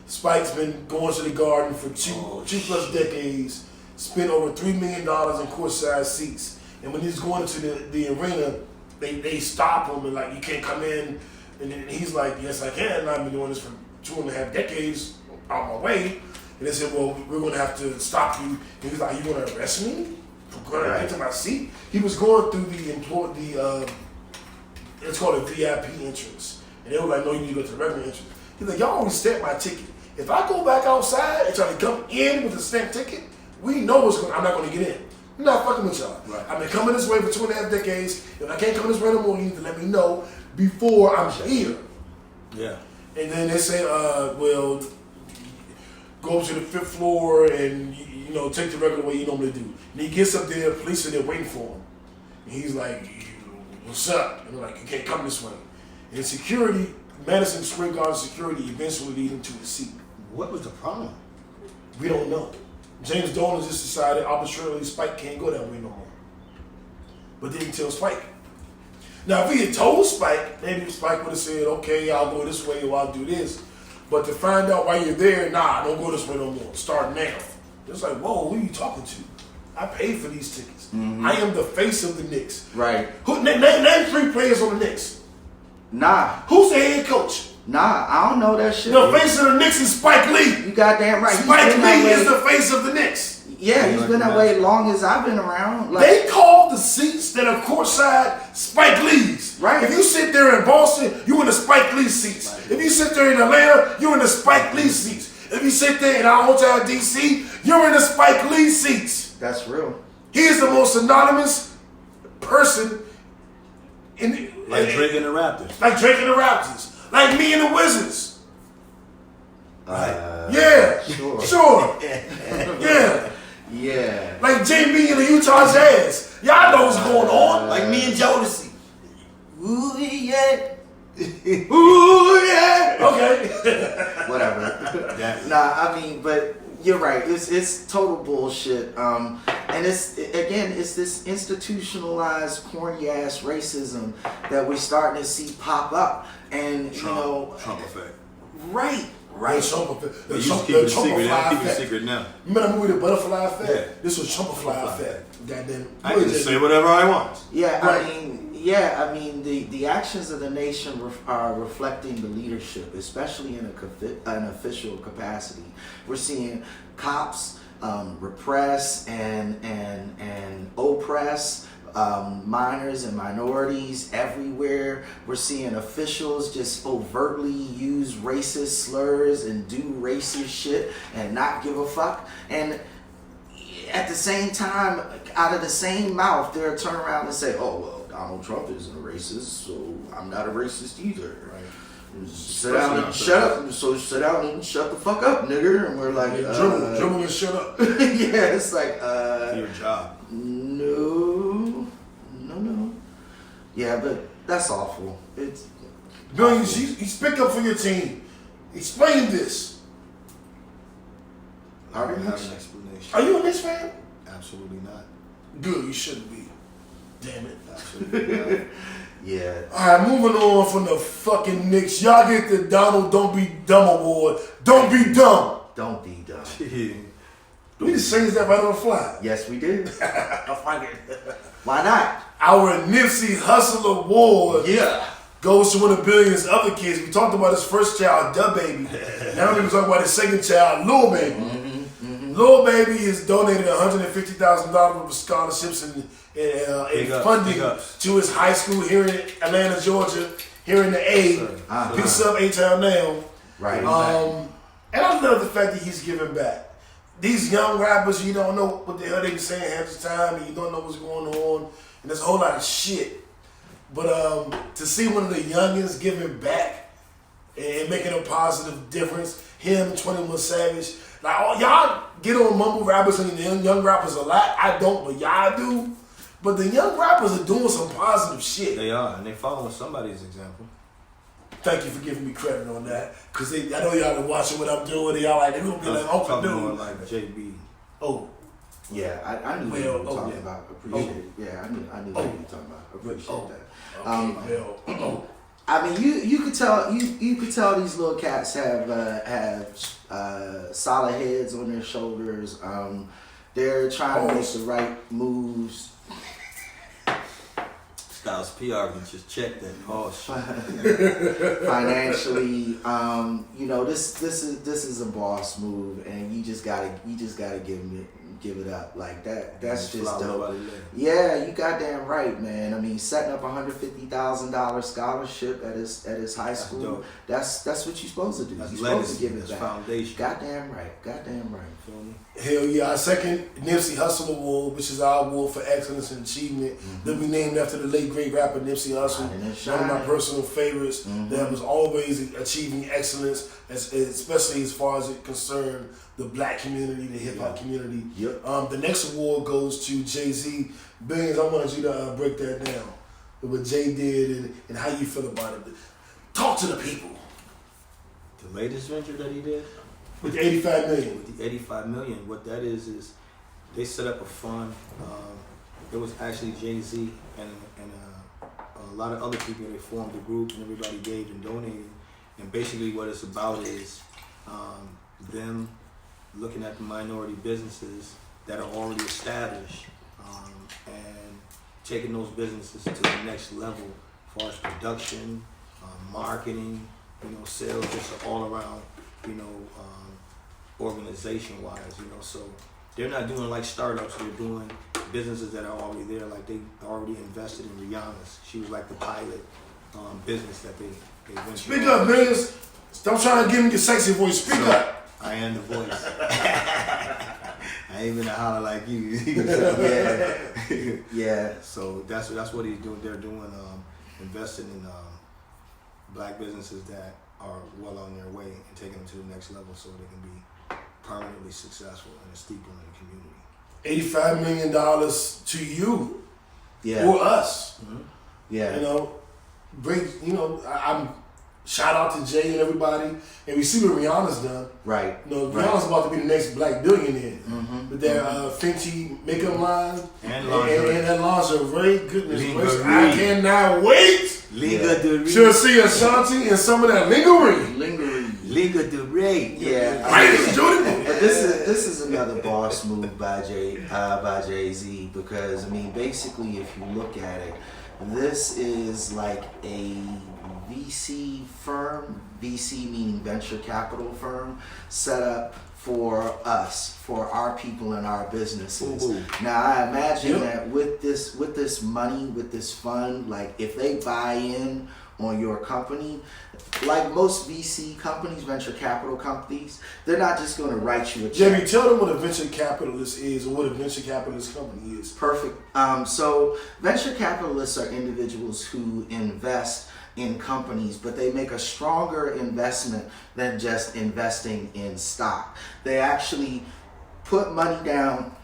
Spike's been going to the Garden for two plus decades, spent over $3 million in courtside seats. And when he's going to the arena, they stop him and like, you can't come in. And then he's like, yes, I can. I've been doing this for 2.5 decades out my way. And they said, well, we're going to have to stop you. And he's like, you going to arrest me for going into my seat? He was going through it's called a VIP entrance. And they were like, no, you need to go to the regular entrance. He's like, y'all always stamp my ticket. If I go back outside and try to come in with a stamped ticket, we know I'm not going to get in. I'm not fucking with y'all. Right. I've been coming this way for 2.5 decades. If I can't come this way no more, you need to let me know before I'm here. Yeah. And then they say, well, go up to the 5th floor and, you know, take the regular way you normally do. And he gets up there, police are there waiting for him. And he's like, what's up? And they're like, you can't come this way. And security Madison Square Garden security eventually leading to a seat. What was the problem? We don't know. James Dolan just decided arbitrarily Spike can't go that way no more. But didn't tell Spike. Now, if he had told Spike, maybe Spike would have said, okay, I'll go this way or I'll do this. But to find out why you're there, nah, don't go this way no more. Start now. It's like, whoa, who are you talking to? I paid for these tickets. I am the face of the Knicks. Right. Name 3 players on the Knicks. Nah. Who's the head coach? Nah, I don't know that shit. The face of the Knicks is Spike Lee. You goddamn right. Spike Lee is the face of the Knicks. Yeah, he's been that way long as I've been around. Like, They call the seats that are courtside Spike Lee's. Right. If you sit there in Boston, you in the Spike Lee seats. If you sit there in Atlanta, you in the Spike Lee seats. If you sit there in our hotel in DC, you're in the Spike Lee seats. that's real. He is the most anonymous person in Like Drake and the Raptors. like Drake and the Raptors, like me and the Wizards. Yeah. Sure. Yeah. Yeah. Like JB and the Utah Jazz. Y'all know what's going on. Like me and Jodeci. Ooh yeah. Ooh yeah. Okay. Whatever. Yeah. Nah, I mean, but you're right. It's total bullshit. And it's this institutionalized, corny ass racism that we're starting to see pop up. And Trump effect. right. The Trump They used to keep it a secret. Now keep it a effect. secret now. Remember the movie The Butterfly Effect? Yeah. This was Trumpify Effect. Goddamn. I can just say whatever I want. Yeah, Right. I mean, the actions of the nation are reflecting the leadership, especially in an official capacity. We're seeing cops repress and oppress minors and minorities everywhere. We're seeing officials just overtly use racist slurs and do racist shit and not give a fuck. And at the same time, out of the same mouth, they'll turn around and say, "Oh well, Donald Trump isn't a racist, so I'm not a racist either." Right? Sit down and shut up. So sit down and shut the fuck up, nigger. And we're like, dribble and shut up. yeah, it's like, Your job. no. Yeah, but that's awful. It's Billions, you speak up for your team. Explain this. I don't have an explanation. Are you a Knicks fan? Absolutely not. Good, you shouldn't be. Damn it. Absolutely not. yeah. Alright, moving on from the fucking Knicks. Y'all get the Donald Don't Be Dumb Award. Don't be dumb. Don't be dumb. We just changed that right on the fly. Yes, we did. I find it. Why not? Our Nipsey Hussle Award Yeah. goes to one of Billion's other kids. We talked about his first child, Da Baby. Now we're talking about his second child, Lil Baby. Lil Baby has donated $150,000 worth of scholarships and funding to his high school here in Atlanta, Georgia, here in the A. Peace up, A-Town now. Right. And I love the fact that he's giving back. These young rappers, you don't know what the hell they be saying half the time, and you don't know what's going on, and there's a whole lot of shit. But to see one of the youngins giving back and making a positive difference, him, 21 Savage, like y'all get on mumble rappers and the young rappers a lot. I don't, but y'all do. But the young rappers are doing some positive shit. They are, and they following somebody's example. Thank you for giving me credit on that, cause I know y'all are watching what I'm doing. And y'all like they gonna be like Uncle Talking more Dude. like JB. Oh, Yeah, I knew what you were talking about. Appreciate it. Yeah, I knew what you were talking about. Appreciate that. okay, I mean, you could tell you could tell these little cats have solid heads on their shoulders. They're trying to make the right moves. Styles PR can just check that. Oh shit. Financially, this is a boss move, and you just gotta give it up like that. That's just dope. Yeah, you goddamn right, man. I mean, setting up $150,000 scholarship at his high school. That's what you're supposed to do. That's You're legacy. supposed to give it That's back. foundation. Goddamn right. Feel me? hell yeah! Our second Nipsey Hussle Award, which is our award for excellence and achievement, that we named after the late great rapper Nipsey Hussle, one of my personal favorites. That was always achieving excellence, especially as far as it concerned the black community, the hip hop community. Yep. The next award goes to Jay-Z. Billions, I wanted you to break that down. What Jay did and how you feel about it. Talk to the people. The latest venture that he did With the $85 million. with the $85 million, what that is they set up a fund. It was actually Jay-Z and a lot of other people. They formed a group and everybody gave and donated. And basically what it's about is them looking at the minority businesses that are already established and taking those businesses to the next level as far as production, marketing, sales, just all around, organization-wise, so they're not doing like startups. They're doing businesses that are already there. Like they already invested in Rihanna's. She was like the pilot business that they went Speak through. up, niggas. Stop trying to give me your sexy voice. Speak up. I am the voice. I ain't gonna holler like you. Yeah. So that's what he's doing. They're doing investing in black businesses that are well on their way and taking them to the next level so they can be permanently successful and a staple in the community. $85 million to you Yeah. or us. Yeah. Great. I'm shout out to Jay and everybody, and we see what Rihanna's done. Right. Rihanna's about to be the next black billionaire with their Fenty makeup line And that lingerie. Goodness gracious, Lingerie. I cannot wait Liga de to see Ashanti and some of that lingerie. Liga de Rey. Yeah. Ladies, Jordan. But this is another boss move by Jay-Z, because basically if you look at it, this is like a VC firm, VC meaning venture capital firm, set up for us, for our people and our businesses. Ooh. Now I imagine that with this money, with this fund, like if they buy in on your company, like most VC companies, venture capital companies, they're not just going to write you a check. Jamie, tell them what a venture capitalist is or what a venture capitalist company is. Perfect. So venture capitalists are individuals who invest in companies, but they make a stronger investment than just investing in stock. They actually put money down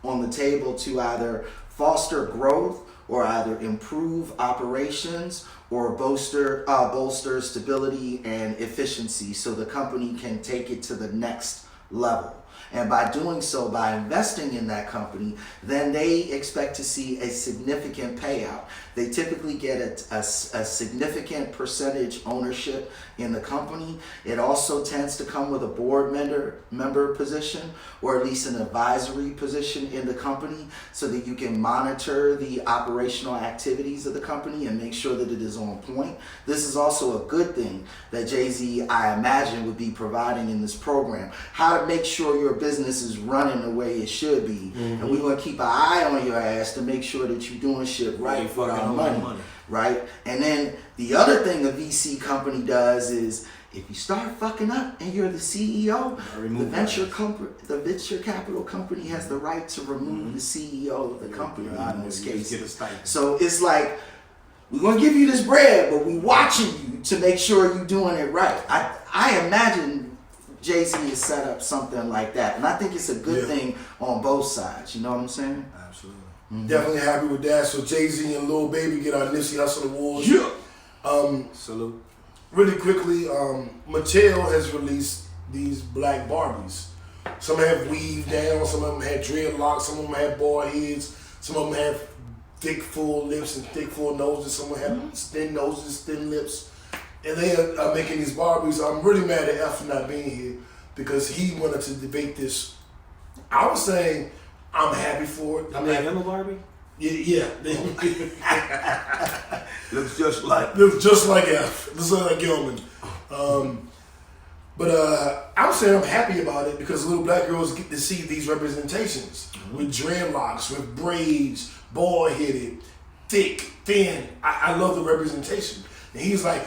on the table to either foster growth or either improve operations or bolster stability and efficiency so the company can take it to the next level. And by doing so, by investing in that company, then they expect to see a significant payout. They typically get a significant percentage ownership in the company. It also tends to come with a board member position, or at least an advisory position in the company, so that you can monitor the operational activities of the company and make sure that it is on point. This is also a good thing that Jay-Z, I imagine, would be providing in this program. How to make sure your business is running the way it should be. And we're going to keep an eye on your ass to make sure that you're doing shit right for our money. Right? And then the other thing a VC company does is, if you start fucking up and you're the CEO, the venture capital company has the right to remove the CEO of the company in this case. So it's like, we're going to give you this bread, but we watching you to make sure you're doing it right. I imagine Jay-Z has set up something like that. And I think it's a good thing on both sides. You know what I'm saying? Absolutely. Definitely happy with that. So Jay-Z and Lil Baby get our Nipsey Hussle Awards. Salute. Really quickly, Mattel has released these black Barbies. Some have weave down, some of them had dreadlocks, some of them had bald heads, some of them have thick, full lips and thick, full noses, some of them have thin noses, thin lips. And they are making these Barbies. I'm really mad at F for not being here because he wanted to debate this. I was saying I'm happy for it. I made him a Barbie? Yeah. Looks just like F. Looks like Gilman. But I'm saying I'm happy about it because little black girls get to see these representations with dreadlocks, with braids, bald-headed, thick, thin. I love the representation. And he's like,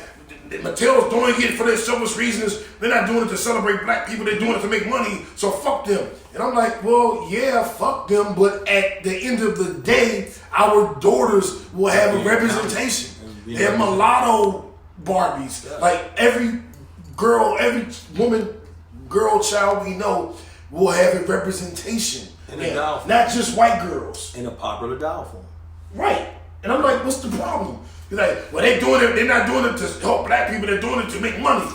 Mattel's doing it for their selfish reasons. They're not doing it to celebrate black people. They're doing it to make money. So fuck them. And I'm like, well, yeah, fuck them. But at the end of the day, our daughters will have a representation. They have mulatto Barbies. Yeah. Like every girl, every woman, girl, child we know will have a representation. In a doll form. Not just white girls. In a popular doll form. Right. And I'm like, what's the problem? He's like, well, they doing it. They're not doing it to help black people. They're doing it to make money.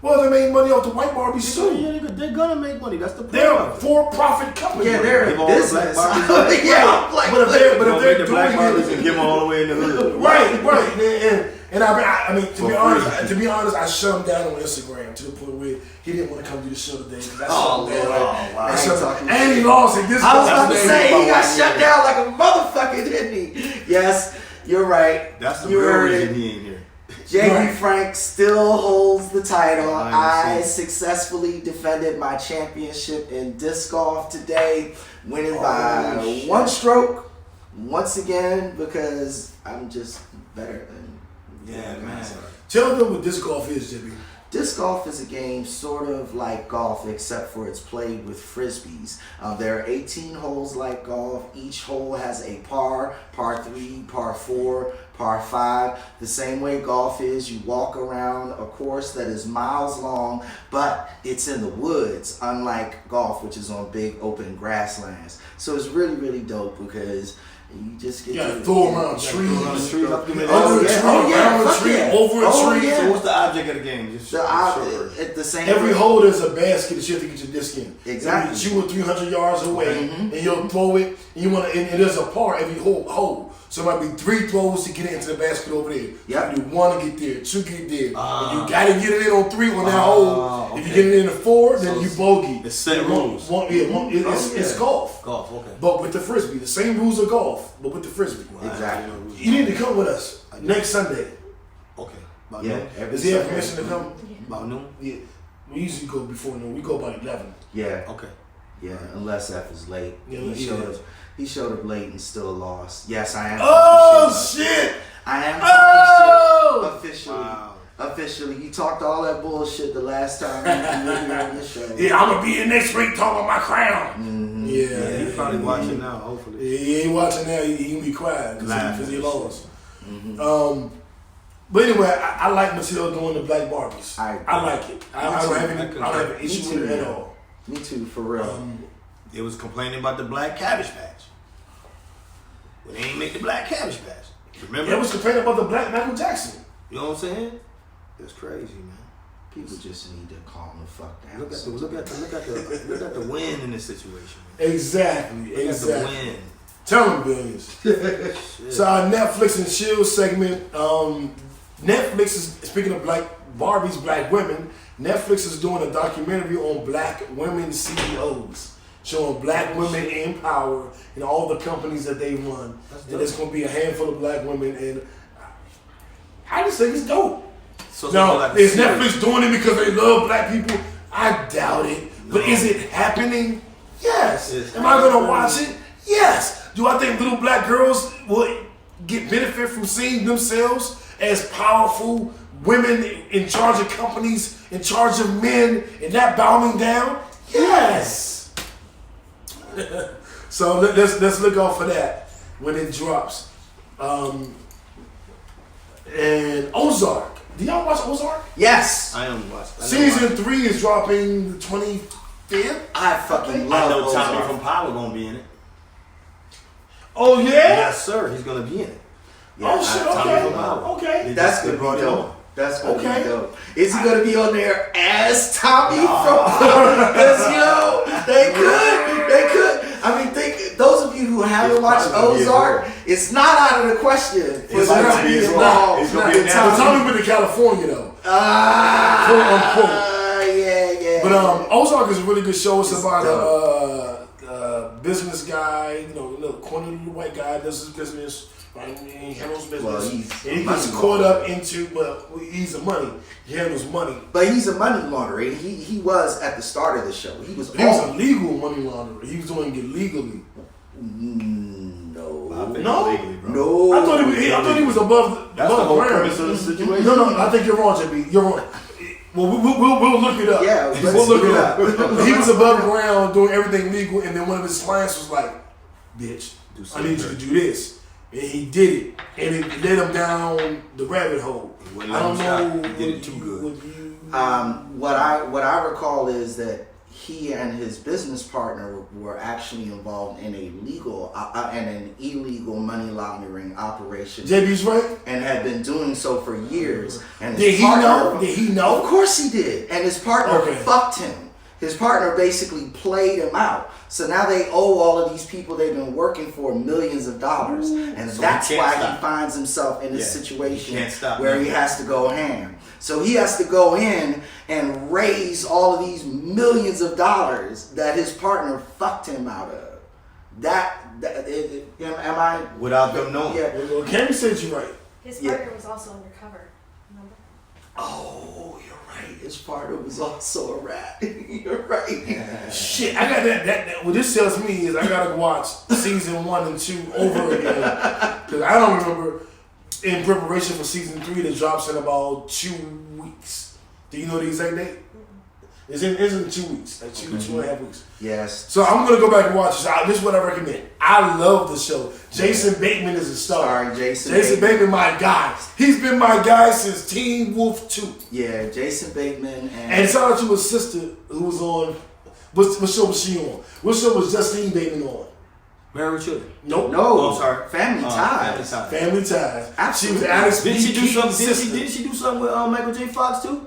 Well, they make money off the white Barbies too. Yeah, they're gonna make money. That's the point. They're a for-profit company. Yeah, they're Give a all the business. black Barbies Yeah, like, But if they're Make the doing black Barbies it, and give them all the way in the hood. right. And I mean, to For be honest, I shut him down on Instagram to the point where he didn't want to come do the show today. That's Oh, so bad. Lord. Like, Wow. and, so- Talking and he shit. lost it. This I was about to this say name- he got shut down like a motherfucker, didn't he? Yes, you're right. That's the you real heard reason it. he ain't here. JB Right. Frank still holds the title. I I successfully defended my championship in disc golf today, winning by shit. one stroke once again because I'm just better than Yeah, man. Tell them what disc golf is, JB. Disc golf is a game sort of like golf, except for it's played with frisbees. There are 18 holes like golf. Each hole has a par 3, par 4, par 5. The same way golf is, you walk around a course that is miles long, but it's in the woods, unlike golf, which is on big open grasslands. So it's really, really dope because you just get You gotta to throw around Throw around the trees. trees, up the middle. Under a yeah. tree, Oh, yeah. around a Fuck tree, yeah. over a Oh, tree. yeah. So what's the object of the game? Just at the same Every way. hole there's a basket that you have to get your disc in. Exactly. You shoot 300 yards away, Mhm. and you'll throw it. And you want to, and there's a par every hole. So it might be 3 throws to get it into the basket over there. Yep. You do 1 to get there, 2 to get there. Ah. And you gotta get it in on 3 on that Ah, hole. If you okay. get it in the 4, then So you bogey. it's set One- rules. It's golf, Golf, okay. but with the frisbee. The same rules of golf, but with the frisbee. Exactly. You need to come with us next Sunday. Okay. About Yeah, noon? every Does he have Sunday. permission to come? About noon? Yeah. We usually go before noon. We go about 11. Yeah. Okay. Yeah, unless F is late. Yeah, he yeah. showed up. He showed up late and still lost. Yes, I am. Oh talking shit! I am Oh! talking shit. Officially. Wow. Officially. You talked all that bullshit the last time you were here on this show. Yeah, I'm gonna be here next week talking about my crown. Mhm. Yeah, He's probably watching now, hopefully. Yeah, he ain't watching now. He gonna be quiet because he lost. Mhm. But anyway, I like Mattel doing the black Barbies. I like it. I don't have any. I don't have an issue with it at all. Me too, for real. They was complaining about the black Cabbage Patch. Well, they ain't make the black Cabbage Patch. Remember? They was complaining about the black Michael Jackson. You know what I'm saying? It's crazy, man. People just need to calm the fuck down. Look at the win in this situation. Man. Exactly. Look at the Exactly. win. Tell them, Billions. Shit. So our Netflix and chill segment. Netflix is speaking of black Barbies, black women. Netflix is doing a documentary on black women CEOs, showing black women in power in all the companies that they run. That's And dope. there's going to be a handful of black women, and I just think it's dope. So it's Now, like a is series. Netflix doing it because they love black people? I doubt it. But No. is it happening? Yes. It's Am I going to happening. watch it? Yes. Do I think little black girls will get benefit from seeing themselves as powerful women in charge of companies, in charge of men, and not bowing down? Yes. So let's look out for that when it drops. And Ozark. Do y'all watch Ozark? Yes! I am watching. Season 3 is dropping the 25th. I fucking I love know Tommy Ozark. from Power gonna be in it. Oh yeah. Yes, sir. He's gonna be in it. Oh shit. Tommy Okay. from Power. Okay. That's They gonna brought be it dope. on. That's gonna Okay. be dope. Is he gonna be on there as Tommy from? Because they could. I mean, think those of you who haven't It's watched probably gonna be his Ozark, role. it's not out of the question for It's them gonna to be be his role. involved. It's gonna be a with But natural- Tommy went to California though. Quote unquote. Yeah. But Ozark is a really good show. It's about a business guy, corny little white guy does his business. Right? He handles business. Well, and he's he a gets money caught launderer. up into, but he's a money. He handles money. But he's a money launderer. He was at the start of the show. He was But he was all a legal money launderer. He was doing it legally. no. No? Legally, bro. No. I thought he was above That's the above whole ground. premise of the situation. No, I think you're wrong, JB. You're wrong. Well, we'll look it up. Yeah, let's we'll look look it it up. He was above ground doing everything legal, and then one of his clients was like, "Bitch, Do I something need you to dirty." do this," and he did it, and it led him down the rabbit hole. He wouldn't I let don't him know. stop. He did it too good. What I recall is that he and his business partner were actually involved in a legal and an illegal money laundering operation, JB's right. and had been doing so for years. And Did his he partner, know? Did he know? Of course he did. And his partner Okay. fucked him. His partner basically played him out. So now they owe all of these people they've been working for millions of dollars. And So that's he can't why stop. he finds himself in this Yeah, situation he can't stop where now. he has to go ham. So he has to go in and raise all of these millions of dollars that his partner fucked him out of. Am I? Without them knowing. Yeah. Well, Cammy said you right. His Yeah. partner was also undercover. Remember? Oh, you're right. His partner was also a rat. You're right. Shit, I got that. What this tells me is I gotta watch season 1 and 2 over again because I don't remember. In preparation for season 3 that drops in about 2 weeks. Do you know the exact date? It's in 2 weeks, like 2.5 weeks. Yes. So I'm gonna go back and watch this. This is what I recommend. I love the show. Jason Bateman is a star. Sorry, Jason Bateman, my guy. He's been my guy since Teen Wolf 2. Yeah, Jason Bateman And shout out to his sister who was on. What show was she on? What show was Justine Bateman on? Married with Children. Nope. No, Oh, I'm sorry. Family Ties. Family Ties. Absolutely. She was Alex Didn't she do Keaton's something? sister. Didn't she do something with Michael J. Fox too?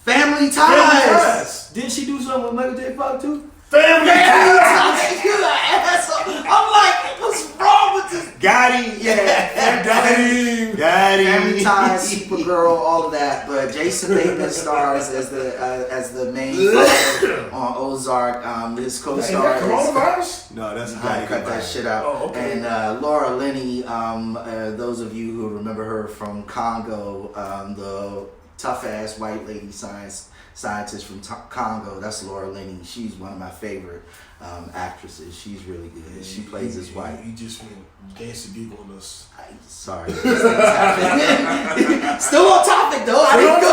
Family Ties. Family Ties. Didn't she do something with Michael J. Fox too? Family Ties. You the asshole. I'm like, what's wrong with this? Got him. Yeah, Got him. Got him. Family Ties, Supergirl, all of that. But Jason Bateman stars as the main father on Ozark. His Ain't co-star that is. coronavirus? No, that's You how gotta you cut that shit out. Oh, okay. And Laura Linney, those of you who remember her from Congo, the tough ass white lady scientist from Congo, that's Laura Linney. She's one of my favorite actresses. She's really good. She plays as white. You just went gangster geek on us. Sorry. These things happen. Still on topic though. I didn't go.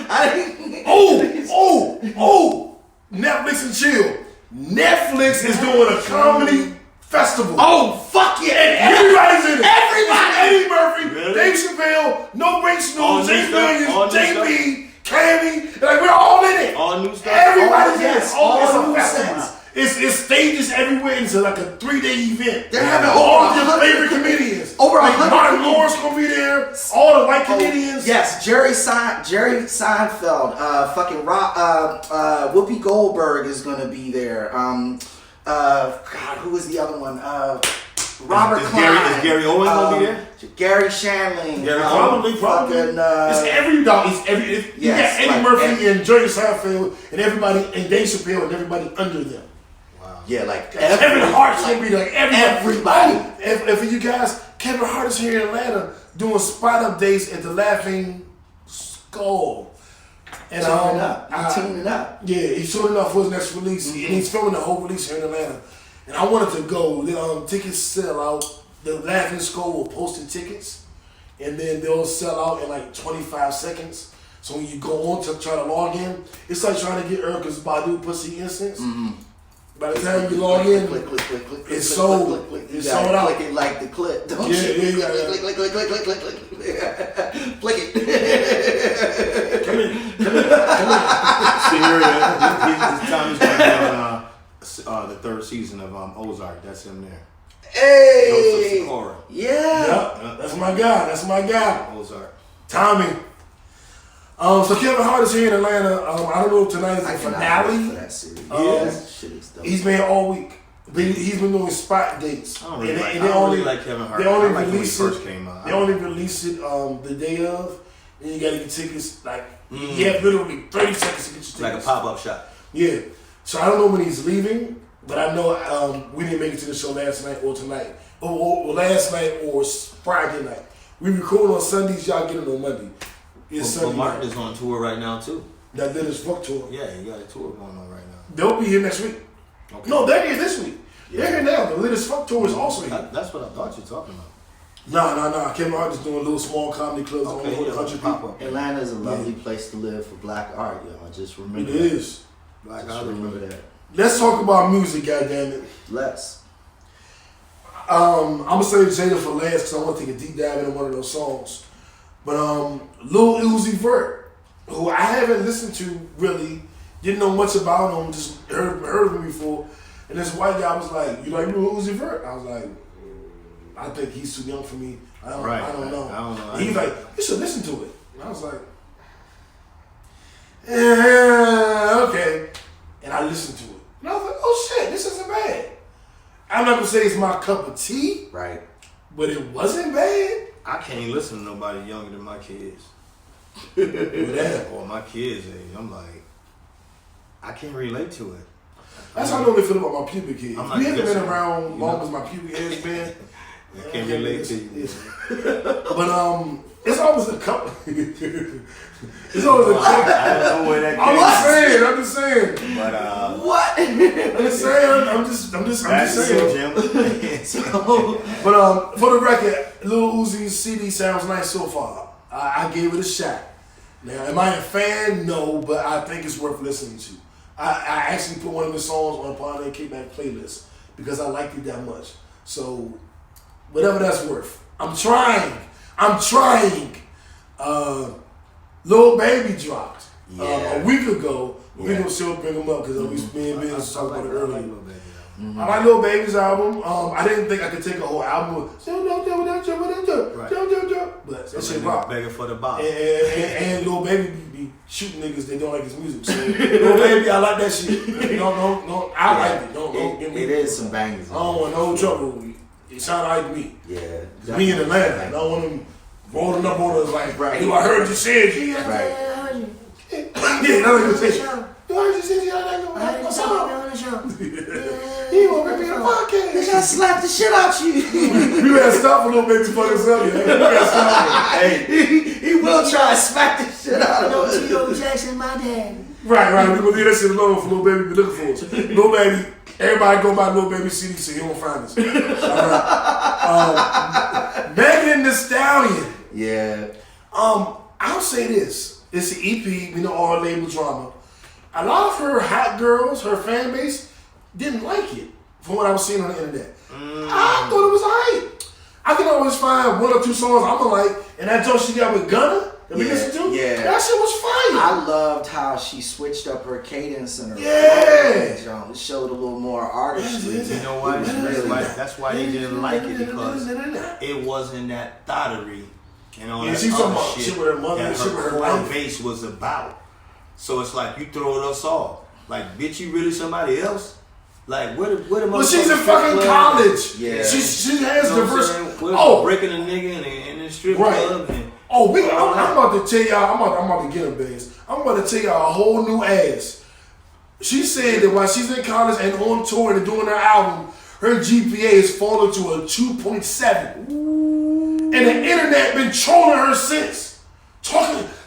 I didn't. Oh! Netflix and chill. Netflix is doing a comedy festival. Oh fuck yeah! And everybody's in it. Everybody! Eddie Murphy, Really? Dave Chappelle, No Breaks All News, new Jay stuff? All Billions, new JB, Cammy. Like we're all in it. All new stuff. Everybody's yes, in it. All all it's a new festival. sets. It's stages everywhere. It's like a 3-day event. They're having all over your 100 favorite comedians. over like 100 Martin comedians. Lawrence gonna be there. All the white comedians. Yes, Jerry Seinfeld, fucking Whoopi Goldberg is gonna be there. God, who was the other one? Robert Is Klein. Is Gary Owens gonna be there? Gary Shandling. Gary- Probably. Fucking, It's every dog. You Yes, got Eddie like Murphy and Jerry Seinfeld and everybody and Dave Chappelle and everybody under them. yeah, like Kevin Hart's gonna be like everybody. Oh, and for you guys, Kevin Hart is here in Atlanta doing spot updates at the Laughing Skull. And Tuning up. You tuning up. Yeah, he's tuning up for his next release, and he's filming the whole release here in Atlanta. And I wanted to go. The tickets sell out. The Laughing Skull will post the tickets, and then they'll sell out in like 25 seconds. So when you go on to try to log in, it's like trying to get Erykah's Badu Pussy Instance. By the time you log in, click, it's sold. You It's gotta sold out. click it like the clip, don't Yeah, you? yeah, yeah. Click. Click it. Come in. See here, this time he's going to be on the 3rd season of Ozark. That's him there. Joseph Hey. Sikora. Yeah. Yep, that's my guy. Ozark. Tommy. So Kevin Hart is here in Atlanta. I don't know if tonight is I the cannot wait finale. for that series. That shit is dope. He's been here all week. He's been doing spot dates. I don't really, And like, they I don't only- really like Kevin Hart. They only I like when he release first it. came out. They only release it the day of, and you gotta get tickets. Like you have literally 30 seconds to get your tickets. Like a pop-up shop. Yeah. So I don't know when he's leaving, but I know we didn't make it to the show last night or tonight, or last night or Friday night. We record on Sundays. Y'all get it on Monday. It's But Sunday Martin night. is on tour right now too. That did his fuck tour. Yeah, he got a tour going on right now. They'll be here next week. Okay. No, they're here this week. They're here now. The latest fuck tour is also here. That's what I thought you were talking about. Nah. Kevin Hart is doing little small comedy clubs on Okay, 100 pop people. up. Atlanta is a lovely place to live for black art, y'all. Just remember It that. is. Black Just Island. remember that. Let's talk about music, goddammit. Let's. I'm gonna save Jada for last because I want to take a deep dive into one of those songs. But Lil Uzi Vert, who I haven't listened to really didn't know much about him, just heard of him before. And this white guy was like, "You like Lil Uzi Vert?" I was like, "I think he's too young for me. I don't know." I don't know. He's like, "You should listen to it." And I was like, "Yeah, okay." And I listened to it. And I was like, "Oh shit, this isn't bad." I'm not gonna say it's my cup of tea, Right. but it wasn't bad. I can't listen to nobody younger than my kids. Damn. Or my kids' age. I'm like, I can't relate to it. That's how I normally feel about my pubic hair. I'm If not you haven't been listening, around you long know? as my pubic hair has been, I can't relate to you. but it's always a couple. It's always a chick. I don't know where that came I'm just saying. But What? I'm just saying. I'm just saying. Jim. But for the record, Lil Uzi's CD sounds nice so far. I gave it a shot. Now, am I a fan? No, but I think it's worth listening to. I actually put one of his songs on a Party Kickback playlist because I liked it that much. So, whatever that's worth. I'm trying. Lil Baby dropped a week ago. We gonna still bring him up because me and Biz talked about it earlier. I like Lil Baby's album. I didn't think I could take a whole album. But that shit rock. Begging for the box. And Lil Baby be shooting niggas they don't like his music. So Lil Baby, I like that shit. No, I like it. Don't get me. It is some bangers. I don't want no trouble. It sound like me. Yeah. Me in Atlanta. I don't want them rolling up on us like, Right. "Yo, I heard you said you." Right. Yeah, that's what you say. "Yo, I heard you said you." He won't rip me in the podcast. I slapped the shit out you. We gotta stop for Lil Baby fucking selling. We gotta stop. Hey, he will try to smack the shit out of us. T.O. Jackson, my dad. Right. We gonna leave that shit alone for Lil Baby be looking for us. Lil Baby, everybody go buy Lil Baby CD so he won't find us. All right. Megan Thee Stallion. Yeah. I'll say this. It's an EP, we know all label drama. A lot of her hot girls, her fan base, didn't like it from what I was seeing on the internet. I thought it was alright. I can always find one or two songs I'm gonna like, and that joke she got with Gunna that we listened to, that shit was fire. I loved how she switched up her cadence and her Yeah. It showed a little more artistry. you know why? It was really nice. That's why they didn't like it, because it wasn't that thottery and all that she's talking other about shit with her mother that and shit with her core life. base was about. So it's like you throwing us off. Like, bitch, you really somebody else? Like, where the But she's in motherfucking fucking club? college. Yeah. She has You know what I'm diverse. saying? We're Oh, breaking a nigga in the strip Right. club. And, I'm about to tell y'all. I'm about to get her, Bass. I'm about to tell y'all a whole new ass. She said that while she's in college and on tour and doing her album, her GPA has fallen to a 2.7. And the internet been trolling her since.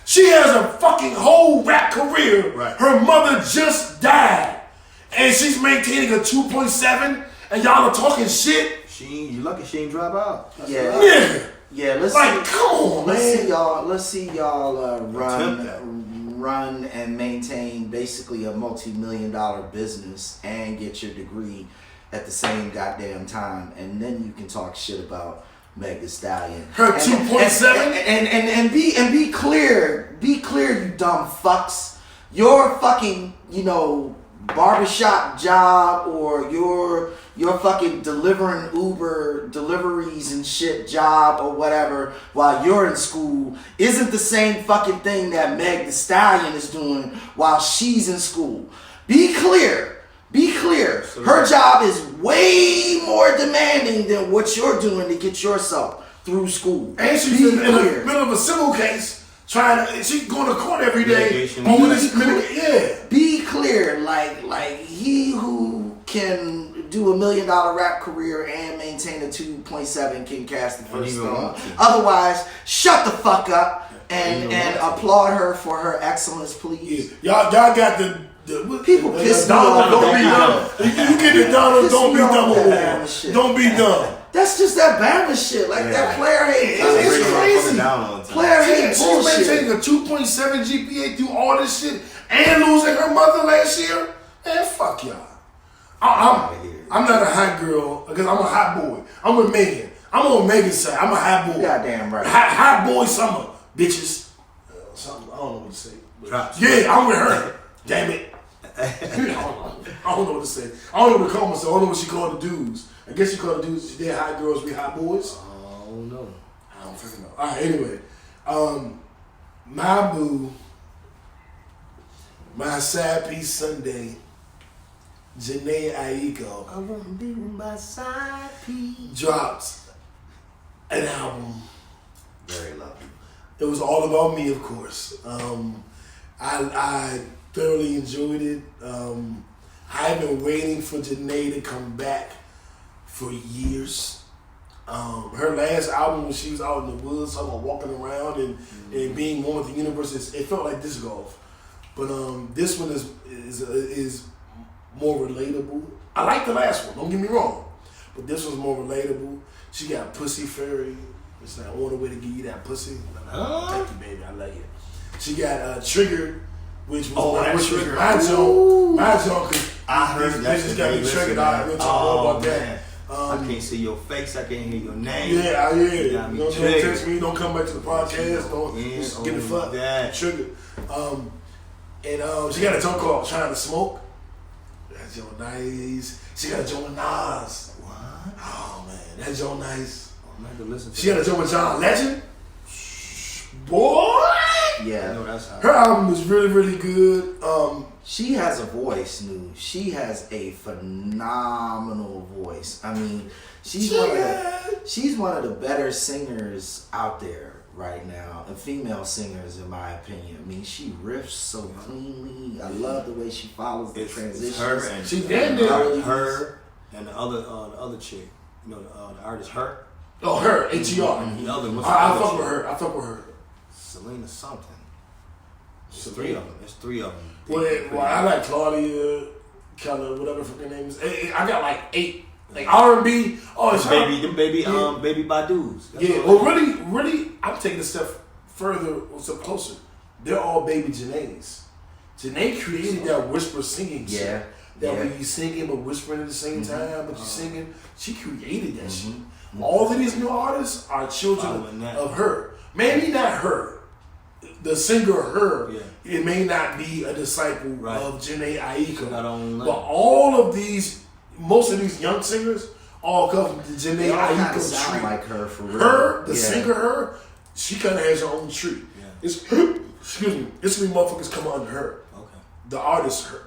She has a fucking whole rap career. Right. Her mother just died. And she's maintaining a 2.7, and y'all are talking shit? you lucky she ain't drop out. That's Yeah. a lot. Nigga. Yeah, let's Like, come on, Let's man. see y'all Attempt that. run and maintain basically a multi-million-dollar business and get your degree at the same goddamn time, and then you can talk shit about Meg Thee Stallion. Her 2.7? and be clear, you dumb fucks. Your fucking barbershop job or your fucking delivering Uber deliveries and shit job or whatever while you're in school isn't the same fucking thing that Meg Thee Stallion is doing while she's in school. Be clear. Her job is way more demanding than what you're doing to get yourself through school. And she's in the middle of a civil case. She's going to court every day. Litigation. Be clear, like he who can do $1 million rap career and maintain a 2.7 can cast the first even stone. want to. Otherwise, shut the fuck up and applaud her for her excellence, please. Y'all got the People piss me Donald, off. don't be dumb. You get the Donald, Piss don't me be off dumb with that award. Bama shit. Don't be dumb. That's just that Bama shit. Like that player hate. Trying to It's bring the motherfucker crazy. down all the time. Player hate She's bullshit. maintaining a 2.7 GPA through all this shit and losing her mother last year. Man, fuck y'all. I'm not a hot girl because I'm a hot boy. I'm with Megan. I'm on Megan's side. I'm a hot boy. Goddamn right. Hot boy summer, bitches. Something I don't know what to say. Drops. Yeah, I'm with her. Damn it. I don't know what to say. I don't know what to call myself. I don't know what she called the dudes. I guess she called the dudes, they're hot girls, we hot boys. Oh no. I don't freaking know. Alright, anyway. My boo, my side piece Sunday, Janae Aiko I wanna be with my side piece. dropped an album. Very lovely. It was all about me, of course. I thoroughly enjoyed it. I've been waiting for Janae to come back for years. Her last album, when she was out in the woods, talking about walking around and being one with the universe, it felt like disc golf. But this one is more relatable. I like the last one, don't get me wrong, but this one's more relatable. She got Pussy Fairy. It's like, I want a way to give you that pussy. Thank you, baby. I like it. She got Triggered, which was Triggered. my joke. My joke, because I heard that. This just got me triggered. I will talk more about that. I can't see your face. I can't hear your name. Yeah. You got me Don't triggered. text me. Don't come back to the podcast. Don't just get the fuck that. triggered. And she got a joke called Trying to Smoke. That joke nice. She got a joke with Nas. What? Oh man, that joke nice. I'm gonna have to listen to She got a joke with John Legend. Boy, Yeah. No, that's how. her album was really, really good. She has a voice, New. She has a phenomenal voice. I mean, she's one of the better singers out there right now, and female singers, in my opinion. I mean, she riffs so cleanly. I love the way she follows the transitions. Her and She did it. her and the other chick. You know, the artist her. Oh, her HER. The other. What's the I other fuck chick? with her. I fuck with her. Selena something. There's three of them. There's three of them. Well, I like Claudia, Keller, whatever her fucking name is. I got like 8, like R&B. Oh, it's her. Baby Badu's. That's Yeah. all. Well, really, I'm taking a step further, a step closer. They're all baby Janae's. Janae created that whisper singing shit. Yeah. That Yeah. when you singing but whispering at the same time, but you singing. She created that shit. All of these new artists are children Following that. of her. Maybe not her. The singer her, Yeah. it may not be a disciple Right. of Janae Aiko. Not on But all of these, most of these young singers, all come from the Janae They all kind Aiko of sound tree. like her for real. Her, the Yeah. singer her, she kind of has her own tree. Yeah. It's, excuse me, it's when motherfuckers come under her. Okay. The artist her.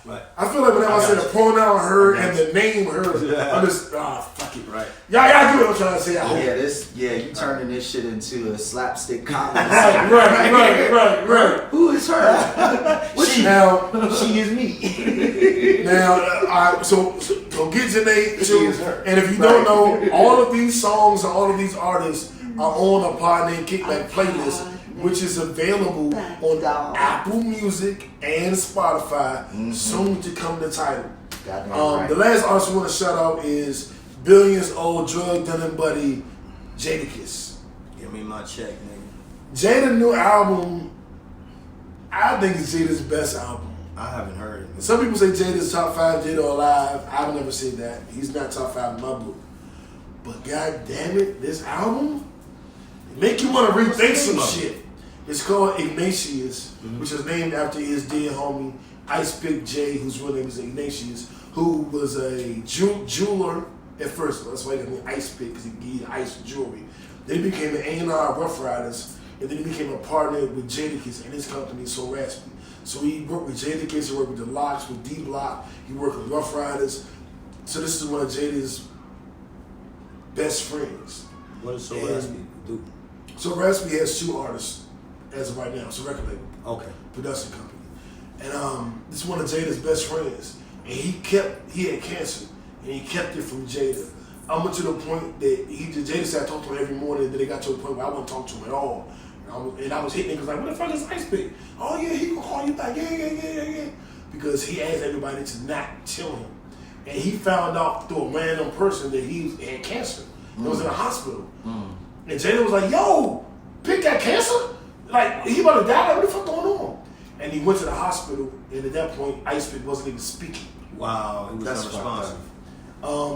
Right. I feel like whenever I I say got the you. pronoun her I got and the name her, Yeah. I'm just, fuck it. Right. Y'all get what I'm trying to say. I hope. You turning this shit into a slapstick comedy. Right. Who is her? Now, She is me. Now, so get Janae She too. is her. And if you don't know, all of these songs and all of these artists are on a Pod Name Kickback playlist, which is available on Apple Music and Spotify. Soon to come the title. Goddamn right. The last artist we want to shout out is Billions Old Drug Dealing Buddy, Jadakiss. Give me my check, nigga. Jada's new album, I think it's Jada's best album. I haven't heard it. Some people say Jada's top 5 Jada alive. I would never say that. He's not top 5 in my book. But god damn it, this album make you want to rethink some shit. It's called Ignatius, which is named after his dear homie Ice Pick J, whose real name is Ignatius, who was a jeweler at first. That's why he got named Ice Pick, because he gave ice jewelry. Then he became an A&R Rough Riders, and then he became a partner with Jadakiss and his company, So Raspy. So he worked with Jadakiss, he worked with The Locks, with D-Block, he worked with Rough Riders. So this is one of Jada's best friends. What does So Raspy do? So Raspy has 2 artists as of right now. It's a record label, Okay. production company. And this is one of Jada's best friends. And he had cancer, and he kept it from Jada. I went to the point that Jada said I talked to him every morning, then it got to a point where I wouldn't talk to him at all. And I was hitting niggas like, what the fuck is Ice Pick? Oh yeah, he gonna call you back, yeah. Because he asked everybody to not tell him. And he found out through a random person that he had cancer. He was in a hospital. And Jada was like, yo, Pick got cancer? Like, he about to die? Like, what the fuck going on? And he went to the hospital, and at that point, Ice Pick wasn't even speaking. Wow, he was That's unresponsive.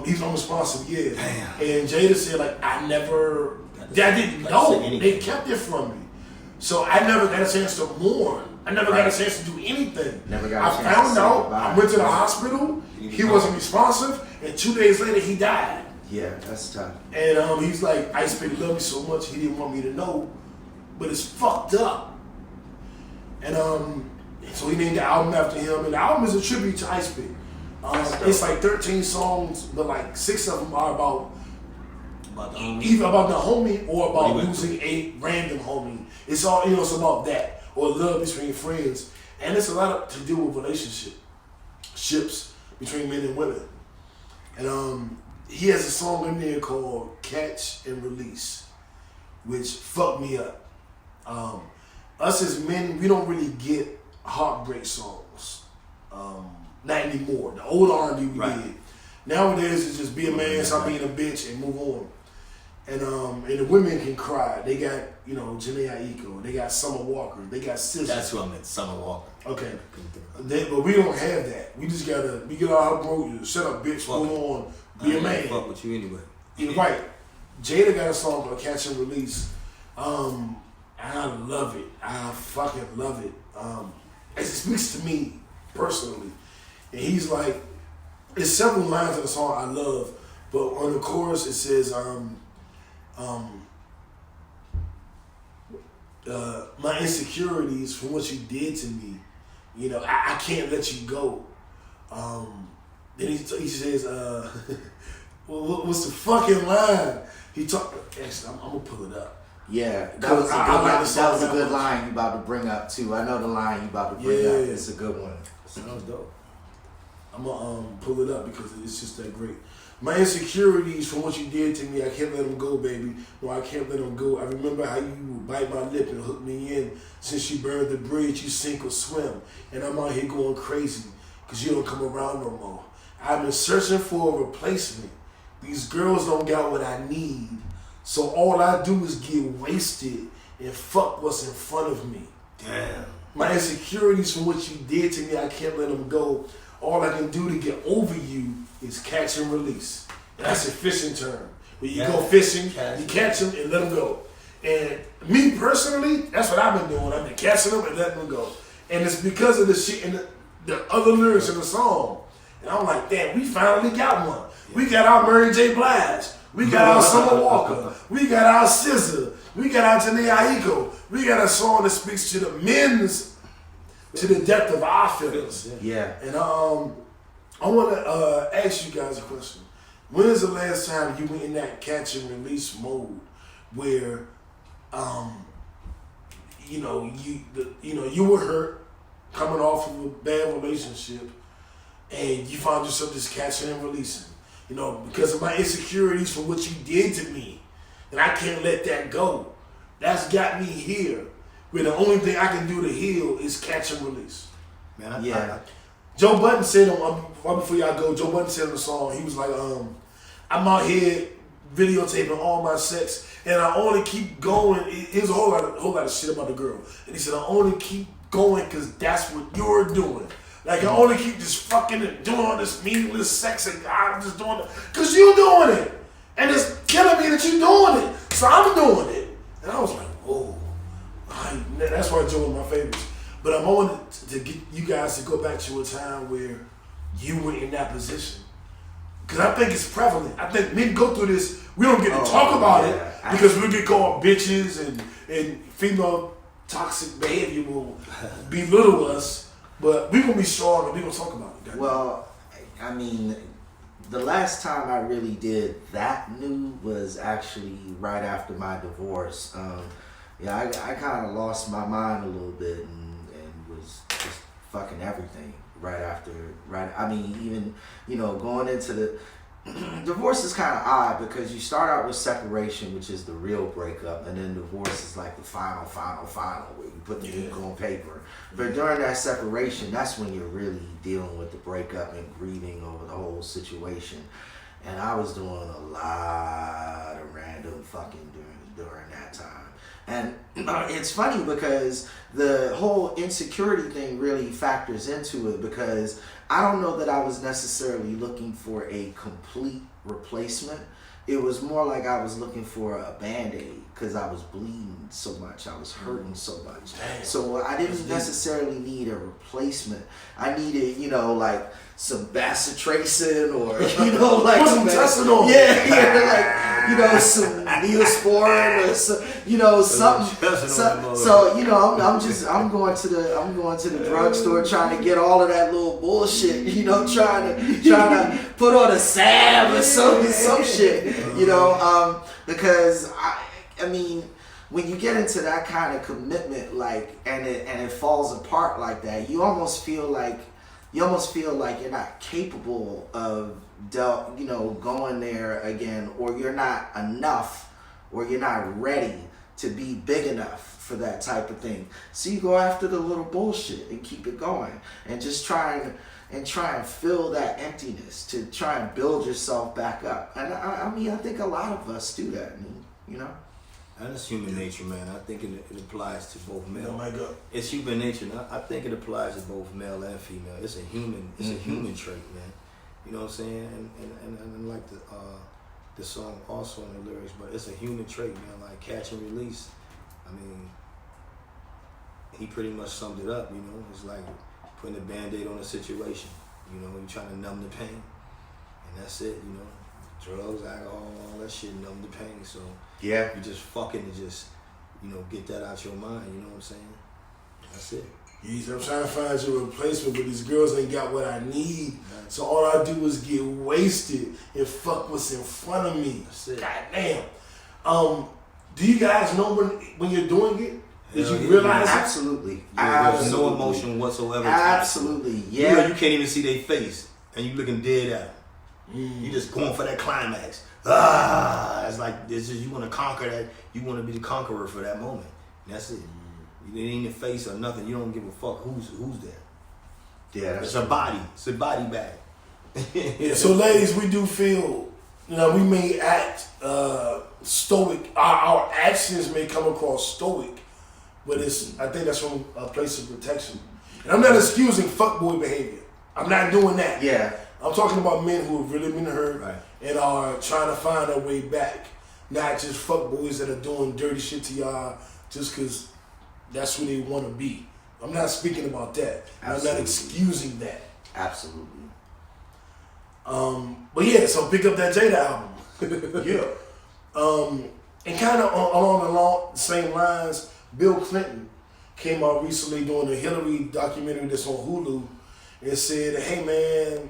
He's unresponsive, yeah. Damn. And Jada said, like, I didn't Like, know. say anything. They kept it from me. So I never got a chance to mourn I never got a chance to do anything. Never got a I chance to found say out. goodbye. I went to the hospital. He wasn't responsive, and 2 days later he died. Yeah, that's tough. And he's like, Ice Baby loved me so much he didn't want me to know, but it's fucked up. And so he named the album after him, and the album is a tribute to Ice Baby. It's like 13 songs, but like 6 of them are about either about the homie or about losing a random homie. It's all, it's about that, or love between friends, and it's a lot to do with relationships between men and women. And he has a song in there called "Catch and Release," which fucked me up. Us as men, we don't really get heartbreak songs. Not anymore. The old R&B we did. Nowadays, it's just be a man, stop being a bitch, and move on. And the women can cry. They got, Janae Aiko. They got Summer Walker. They got SZA. That's who I meant, Summer Walker. Okay. But we don't have that. We just gotta, we get all our bro, shut up, bitch, go on, be a man. Fuck with you anyway. You're right. Jada got a song called Catch and Release. And I love it. I fucking love it. It speaks to me personally. And he's like, there's several lines in the song I love, but on the chorus it says, my insecurities from what you did to me, I can't let you go. Then he says, what's the fucking line? Actually, I'm gonna pull it up. Yeah, that was a good line you about to bring up too. I know the line you about to bring up. It's a good one. Sounds dope. I'm gonna pull it up because it's just that great. My insecurities from what you did to me, I can't let them go, baby. No, I can't let them go. I remember how you would bite my lip and hook me in. Since you burned the bridge, you sink or swim. And I'm out here going crazy because you don't come around no more. I've been searching for a replacement. These girls don't got what I need. So all I do is get wasted and fuck what's in front of me. Damn. My insecurities from what you did to me, I can't let them go. All I can do to get over you is catch and release. And that's a fishing term. When you go fishing, you catch them and let them go. And me personally, that's what I've been doing. I've been catching them and letting them go. And it's because of the shit and the other lyrics in the song. And I'm like, damn, we finally got one. We got our Mary J. Blige. We got our Summer Walker. We got our SZA. We got our Janae Aiko. We got a song that speaks to the men's, to the depth of our feelings. Yeah. And I want to ask you guys a question. When is the last time you went in that catch and release mode where, you were hurt coming off of a bad relationship and you found yourself just catching and releasing? Because of my insecurities from what you did to me. And I can't let that go. That's got me here. Where the only thing I can do to heal is catch and release. Man, Joe Budden said, right before y'all go, Joe Budden said in the song, he was like, I'm out here videotaping all my sex, and I only keep going. It was a whole lot of shit about the girl. And he said, I only keep going because that's what you're doing. Like, I only keep just fucking and doing all this meaningless sex, and I'm just doing it because you're doing it. And it's killing me that you're doing it. So I'm doing it. And I was like, whoa. That's why Joe was my favorites. But I wanted to get you guys to go back to a time where you were in that position. Because I think it's prevalent. I think men go through this. We don't get to talk about it because we get called bitches and female toxic behavior will belittle us. But we're going to be strong and we're going to talk about it. Well, I mean, the last time I really did that new was actually right after my divorce. I kind of lost my mind a little bit and was just fucking everything I mean, even, going into the divorce is kind of odd because you start out with separation, which is the real breakup, and then divorce is like the final where you put the ink on paper. But during that separation, that's when you're really dealing with the breakup and grieving over the whole situation. And I was doing a lot of random fucking during that time. And it's funny because the whole insecurity thing really factors into it because I don't know that I was necessarily looking for a complete replacement. It was more like I was looking for a Band-Aid because I was bleeding so much. I was hurting so much. Damn. So I didn't necessarily need a replacement. I needed, like some bacitracin or, like Put some Tylenol. like, some Neosporin or something. I'm going to the drugstore trying to get all of that little bullshit, trying to put on a salve or some shit, because I mean, when you get into that kind of commitment, and it falls apart like that, you almost feel like you're not capable of going there again, or you're not enough, or you're not ready to be big enough for that type of thing. So you go after the little bullshit and keep it going, and just try and fill that emptiness to try and build yourself back up. And I think a lot of us do that, And it's human nature, man. I think it applies to both male. Oh my God. It's human nature. And I think it applies to both male and female. It's a human trait, man. You know what I'm saying? And like the song also in the lyrics, but it's a human trait, man. Like catch and release. I mean, he pretty much summed it up. It's like putting a Band-Aid on a situation. You're trying to numb the pain, and that's it. Drugs, alcohol, all that shit numb the pain. So Yeah. you just fucking to just, get that out your mind. You know what I'm saying? That's it. I'm trying to find you a replacement, but these girls ain't got what I need. So all I do is get wasted and fuck what's in front of me. That's it. God damn. Do you guys know when you're doing it? Did Hell you yeah. realize it? Absolutely. There's no emotion whatsoever. Absolutely. You Yeah. can't even see their face, and you looking dead at them. You just going for that climax. It's like this is you want to conquer that. You want to be the conqueror for that moment. That's it. You ain't in the face or nothing. You don't give a fuck who's there. Yeah, that's It's a body. It's a body bag. Yeah, so ladies, we do feel, we may act stoic. Our actions may come across stoic, but I think that's from a place of protection. And I'm not excusing fuckboy behavior. I'm not doing that. Yeah. I'm talking about men who have really been hurt Right. and are trying to find their way back. Not just fuckboys that are doing dirty shit to y'all just because that's who they want to be. I'm not speaking about that. I'm not Absolutely. excusing that. Absolutely. But yeah, so pick up that Jada album. Yeah. And kind of along the same lines, Bill Clinton came out recently doing a Hillary documentary that's on Hulu and said, "Hey man,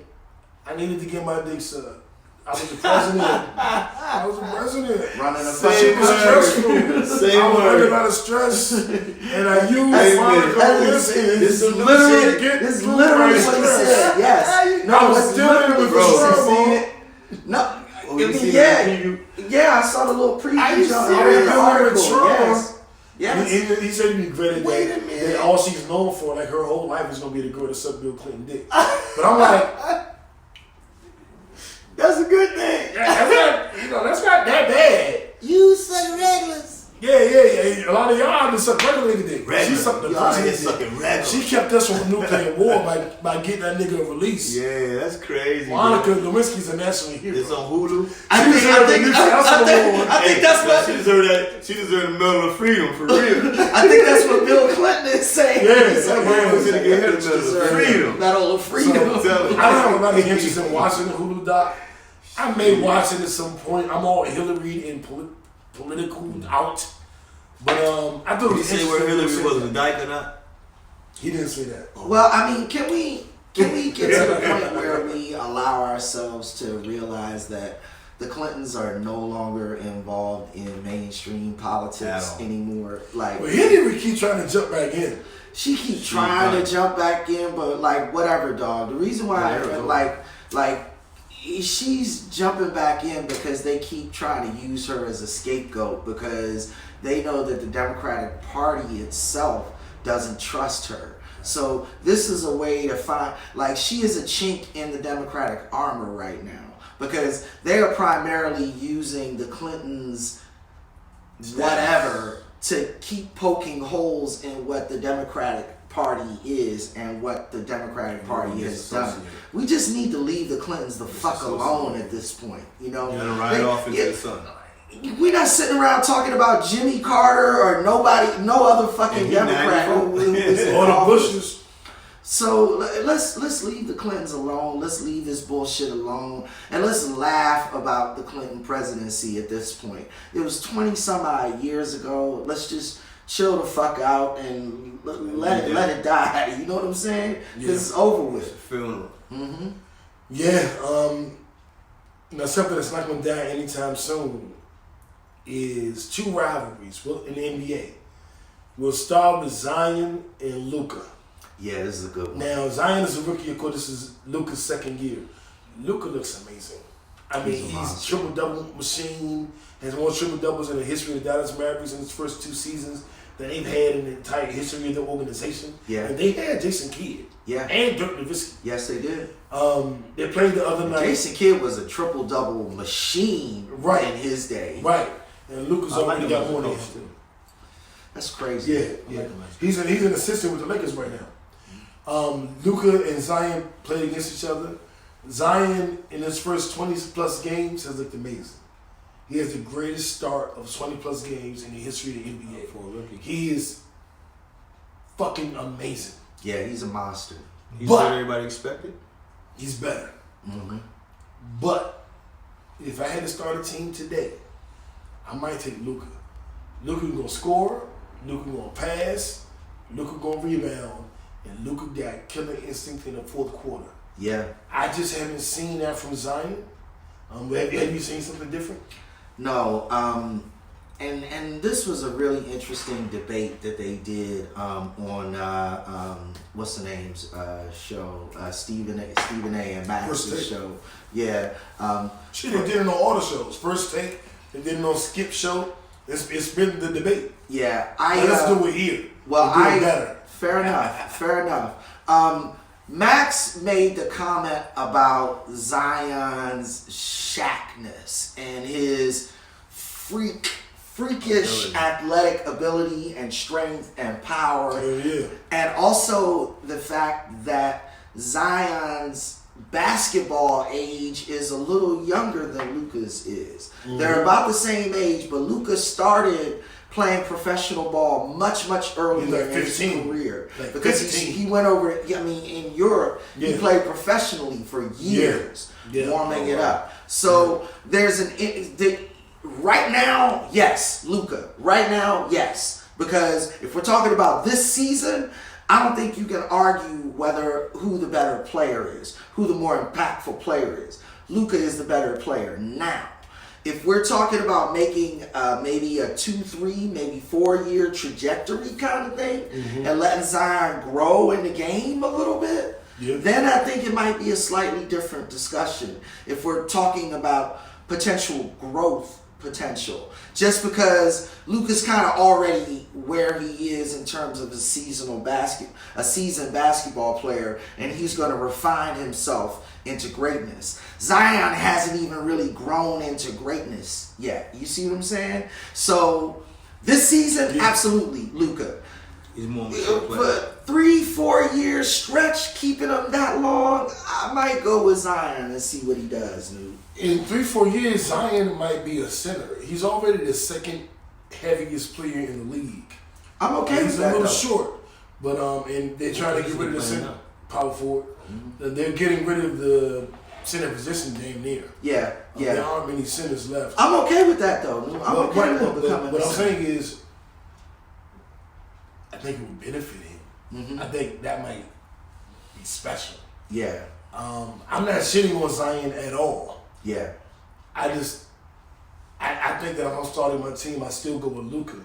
I needed to get my dick sucked. I was the president. I was the president. Running a Shit was stressful. I was under a lot of stress, and I used Monica Lewinsky. This is literally what he said. Yes. No, I was it's dealing literally with what he the said. struggle. No. Oh, you seen Yeah, I saw the little preview. Are you John. serious? I read the Dealing with article. trauma. Yes. He said he regretted Wait a that minute. all she's known for, like her whole life, is gonna be the girl that sucked Bill Clinton dick. But I'm like, That's a good thing. that's not that bad. You suck regulars. Yeah. A lot of y'all just suck regular nigga dick. She sucked the Y'all president ain't dick. sucking regular. She kept us from a nuclear war by getting that nigga a release. Yeah, that's crazy. Monica Lewinsky's a national hero. It's on Hulu. I think that's what She deserved that. She deserved the Medal of Freedom for real. I think that's what Bill Clinton is saying. Yeah, He's like, yeah, "Oh, she gonna get her bitch Medal of deserves Freedom." Medal of Freedom. I'm telling you. I don't have a lot of interest in watching the Hulu doc. I may watch it at some point. I'm all Hillary and political out. But I thought it Did he was say where interesting Hillary that was a dyke or not? He didn't say that. Well, I mean, can we get to the point where we allow ourselves to realize that the Clintons are no longer involved in mainstream politics At all. anymore? Like, Well, Hillary keep trying to jump back in. she keeps trying to jump back in, but like, whatever, dog. The reason why, like, she's jumping back in because they keep trying to use her as a scapegoat because they know that the Democratic Party itself doesn't trust her. So this is a way to find, like, she is a chink in the Democratic armor right now because they are primarily using the Clintons, whatever, to keep poking holes in what the Democratic Party is and what the Democratic Party has done. Associated. We just need to leave the Clintons the fuck alone at this point. You know, You gotta ride off into the sun. we're not sitting around talking about Jimmy Carter or no other fucking he Democrat who was in Or the office. Bushes. So let's leave the Clintons alone. Let's leave this bullshit alone, and let's laugh about the Clinton presidency at this point. It was 20 some odd years ago. Let's just chill the fuck out and let it die. You know what I'm saying? Because it's over It's a with. funeral. Yeah, now something that's not going down anytime soon is two rivalries in the NBA. We'll start with Zion and Luka. Yeah, this is a good one. Now, Zion is a rookie. Of course, this is Luka's second year. Luka looks amazing. I mean, He's a he's monster. triple-double machine, has more triple-doubles in the history of the Dallas Mavericks in his first 2 seasons than they've had in the entire history of the organization. Yeah. And they had Jason Kidd Yeah. and Dirk Nowitzki. Yes, they did. They played the other night. Jason Kidd was a triple-double machine Right. in his day. Right. And Luka's I like already him got as a more than coach, him. too. That's crazy. Yeah, I yeah. like him as a He's an assistant with the Lakers right now. Luka and Zion played against each other. Zion, in his first 20-plus games, has looked amazing. He has the greatest start of 20-plus games in the history of the NBA. For a rookie. He is fucking amazing. Yeah, he's a monster. He's But- what everybody expected. He's better. Mm-hmm. But if I had to start a team today, I might take Luka. Luka gonna score, Luka gonna pass, Luka gonna rebound, and Luka got killer instinct in the fourth quarter. Yeah. I just haven't seen that from Zion. Have you seen something different? No, and this was a really interesting debate that they did on what's the name's show, Stephen A. and Max's First Take. show. Yeah, Shit, they did it on all the shows. First Take, they did it on Skip Show. It's been the debate. yeah. Let's do it here. Well, We'll do it better. Fair enough. Fair enough. Max made the comment about Zion's shackness and his freakish athletic ability and strength and power, Hell yeah. and also the fact that Zion's basketball age is a little younger than Luka's is. They're about the same age, but Luka started playing professional ball much earlier He's like in his 15. career Like because 15. he went over. I mean, in Europe, he Yeah. played professionally for years, Yeah. warming it up. So there's right now, yes, Luka. Right now, yes, because if we're talking about this season, I don't think you can argue who the better player is, who the more impactful player is. Luka is the better player now. If we're talking about making maybe a 2, 3, maybe 4-year trajectory kind of thing, and letting Zion grow in the game a little bit, Yeah. then I think it might be a slightly different discussion. If we're talking about potential growth potential, just because Luka's kind of already where he is in terms of a seasoned basketball player, and he's going to refine himself into greatness. Zion hasn't even really grown into greatness yet. You see what I'm saying? So this season, absolutely, Luka. He's more mature player. But 3-4 year stretch, keeping him that long, I might go with Zion and see what he does, dude. In 3-4 years, Zion might be a center. He's already the second heaviest player in the league. I'm okay He's with a that, little though. short, but and they're trying to get rid of the Playing center, now. power forward. They're getting rid of the center position damn near. Yeah, There yeah. aren't many centers left. I'm okay with that, though. I'm But okay with him becoming what a I'm center. saying is, I think it would benefit him. I think that might be special. Yeah, I'm not shitting on Zion at all. yeah. I think that if I'm starting my team, I still go with Luka.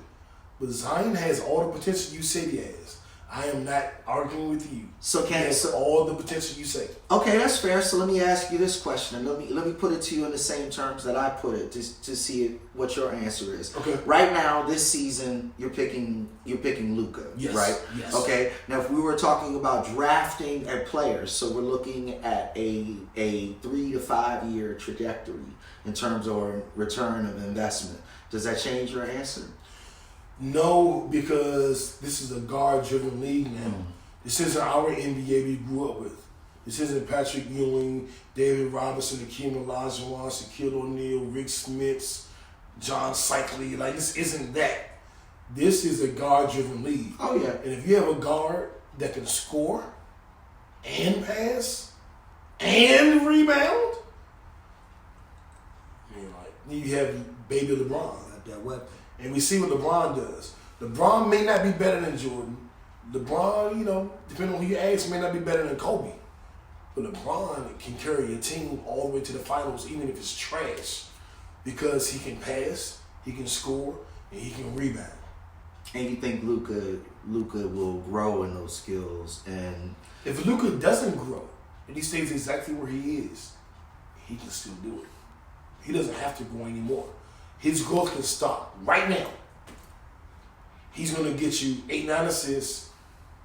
But Zion has all the potential you say he has. I am not arguing with you. So He has all the potential you say. Okay, that's fair. So let me ask you this question, and let me put it to you in the same terms that I put it, to see what your answer is. Okay. Right now, this season, you're picking Luka, Yes, right? yes. Okay. Now, if we were talking about drafting a player, so we're looking at a 3 to 5 year trajectory in terms of return of investment. Does that change your answer? No, because this is a guard-driven league now. This isn't our NBA we grew up with. This isn't Patrick Ewing, David Robinson, Akeem Olajuwon, Shaquille O'Neal, Rick Smits, John Cycli. Like, this isn't that. This is a guard-driven league. Oh, yeah. And if you have a guard that can score and pass and rebound, I mean, like, you have baby LeBron. That weapon. And we see what LeBron does. LeBron may not be better than Jordan. LeBron, depending on who you ask, may not be better than Kobe. But LeBron can carry a team all the way to the finals, even if it's trash, because he can pass, he can score, and he can rebound. And you think Luka will grow in those skills? And If Luka doesn't grow and he stays exactly where he is, he can still do it. He doesn't have to grow anymore. His growth can stop right now. He's going to get you 8-9 assists,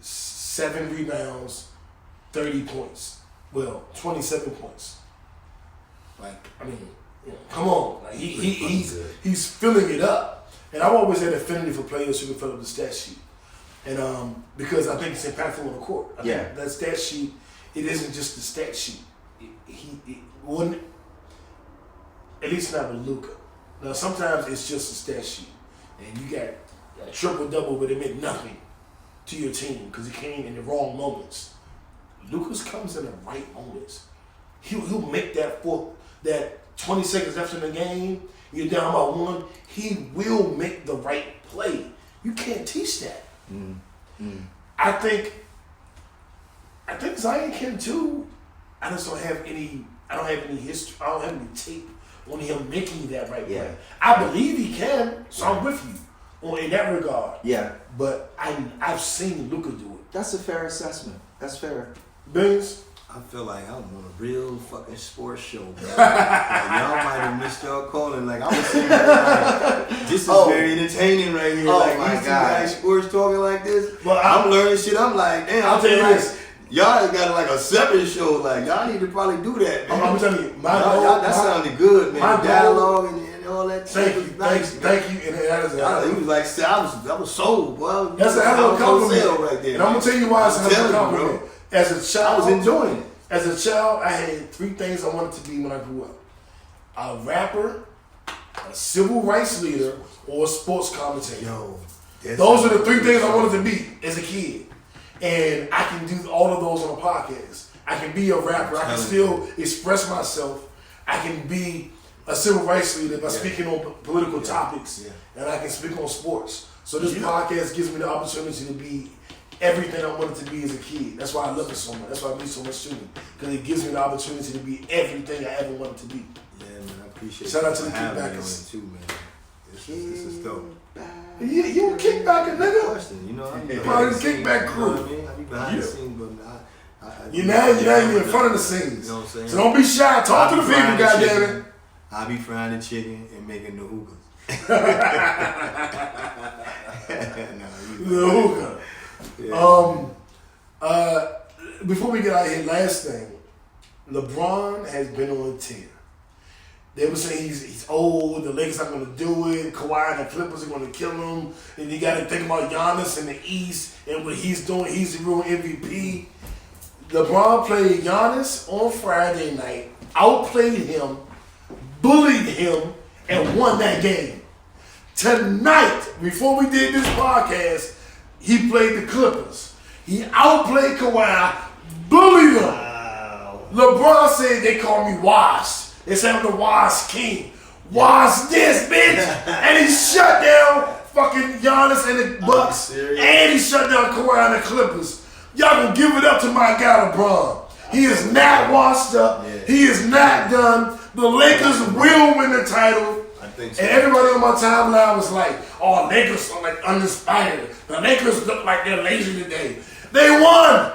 7 rebounds, 30 points. Well, 27 points. Like, I mean, come on. Like, he's filling it up. And I've always had affinity for players who can fill up the stat sheet. And because I think it's impactful on the court. I think that stat sheet, it isn't just the stat sheet. It wouldn't, at least not with Luka. Now, sometimes it's just a stat sheet. And you got a triple-double, but it meant nothing to your team because it came in the wrong moments. Lucas comes in the right moments. He'll make that 20 seconds after the game, you're down by 1, he will make the right play. You can't teach that. I think Zion can too. I just don't have any history. I don't have any tape on him making that right play. I believe he can, so I'm with you in that regard. Yeah. But I've seen Luka do it. That's a fair assessment. That's fair. Billions? I feel like I'm on a real fucking sports show, bro. Like, y'all might have missed y'all calling. Like, I was sitting there like, this is very entertaining right here. Oh, like, my these two God. guys sports talking like this. Well, I'm learning shit. I'm like, damn. I'll tell you like, this. Y'all got like a separate show. Like, y'all need to probably do that, man. I'm telling you, that sounded good, man. My The dialogue and all that. Thank shit you, was nice, thank you. And that is He was like, I was sold, bro. That's a hell of a compliment. Right there, and I'm gonna tell you why it's a hell of a compliment. bro. As a child, I was enjoying it. As a child, I had 3 things I wanted to be when I grew up: a rapper, a civil rights leader, or a sports commentator. Yo, Those are the 3 things I wanted to be as a kid. And I can do all of those on a podcast. I can be a rapper. I can still express myself. I can be a civil rights leader by speaking on political topics. And I can speak on sports. So this podcast gives me the opportunity to be everything I wanted to be as a kid. That's why I love it so much. That's why I mean so much to me. Because it gives me the opportunity to be everything I ever wanted to be. Yeah, man, I appreciate Shout out to the having me on kickbackers. it too, man. This is dope. Yeah, you a kickbacker, nigga. Question, you know, I'm Part of the kickback crew. You know what I mean? I be behind the scenes, but You're now in front of the scenes. You know what I'm saying? So don't be shy. Talk to the people, goddammit. I be frying the chicken and making the hookahs. The hookah. Yeah. Before we get out of here, last thing. LeBron has been on a tear. They were saying he's old, the Lakers not going to do it, Kawhi and the Clippers are going to kill him, and you got to think about Giannis in the East and what he's doing. He's the real MVP. LeBron played Giannis on Friday night, outplayed him, bullied him, and won that game. Tonight, before we did this podcast, he played the Clippers. He outplayed Kawhi, bullied him. Wow. LeBron said they call me Wash. They said I'm the Wash King. Wash this, bitch. And he shut down fucking Giannis and the Bucks. And he shut down Kawhi and the Clippers. Y'all gonna give it up to my guy LeBron. He is not washed up. Yeah. He is not done. The Lakers will win the title. I think so. And everybody on my timeline was like, oh, Lakers are like uninspired. The Lakers look like they're lazy today. They won.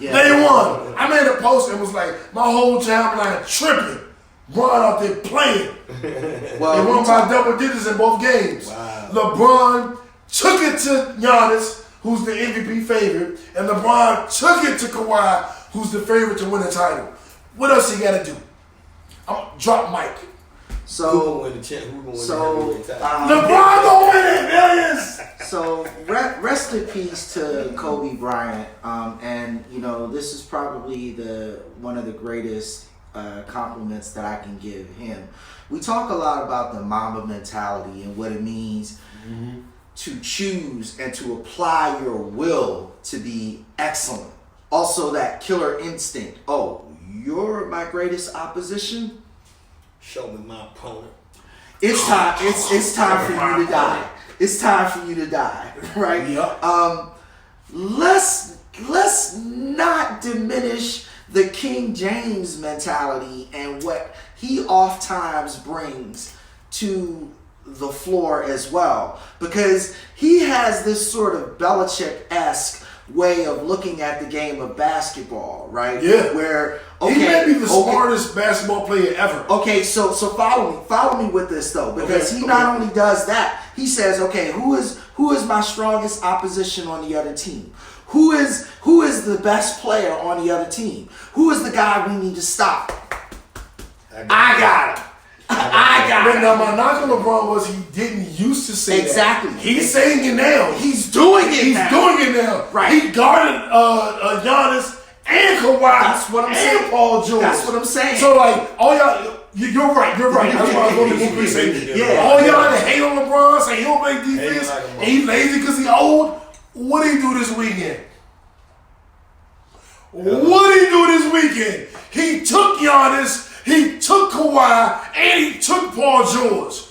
Yeah. They won. I made a post and was like, my whole timeline tripping. LeBron out there playing. Well, They won by double digits in both games. Wow. LeBron took it to Giannis, who's the MVP favorite, and LeBron took it to Kawhi, who's the favorite to win the title. What else he got to do? I'm drop Mike. Who gonna win the champ? Who gonna win So, the heavyweight title? LeBron gonna win it, millions. So rest in peace to Kobe Bryant, and you know this is probably one of the greatest compliments that I can give him. We talk a lot about the Mamba mentality and what it means to choose and to apply your will to be excellent. Also, that killer instinct. Oh, you're my greatest opposition. Show me my opponent. It's time. It's time for you to die. It's time for you to die, right? Yep. Let's not diminish the King James mentality and what he oftentimes brings to the floor as well, because he has this sort of Belichick-esque way of looking at the game of basketball, right? Yeah. Where He may be the smartest basketball player ever. Okay, so follow me with this though, because he not only does that, he says, okay, who is my strongest opposition on the other team? Who is the best player on the other team? Who is the guy we need to stop? I got him. I got But him. now my knock on LeBron was he didn't used to say Exactly. that. He's saying it now. He's doing it He's now. doing it now. Right. He guarded Giannis and Kawhi. That's what I'm and saying. Paul George. That's what I'm saying. So like, all y'all, you're right. You're right. That's why I was going to appreciate. Yeah. All y'all that hate on LeBron, say he don't play defense, like him. and he's lazy because he old. What did he do this weekend? What did he do this weekend? He took Giannis, he took Kawhi, and he took Paul George.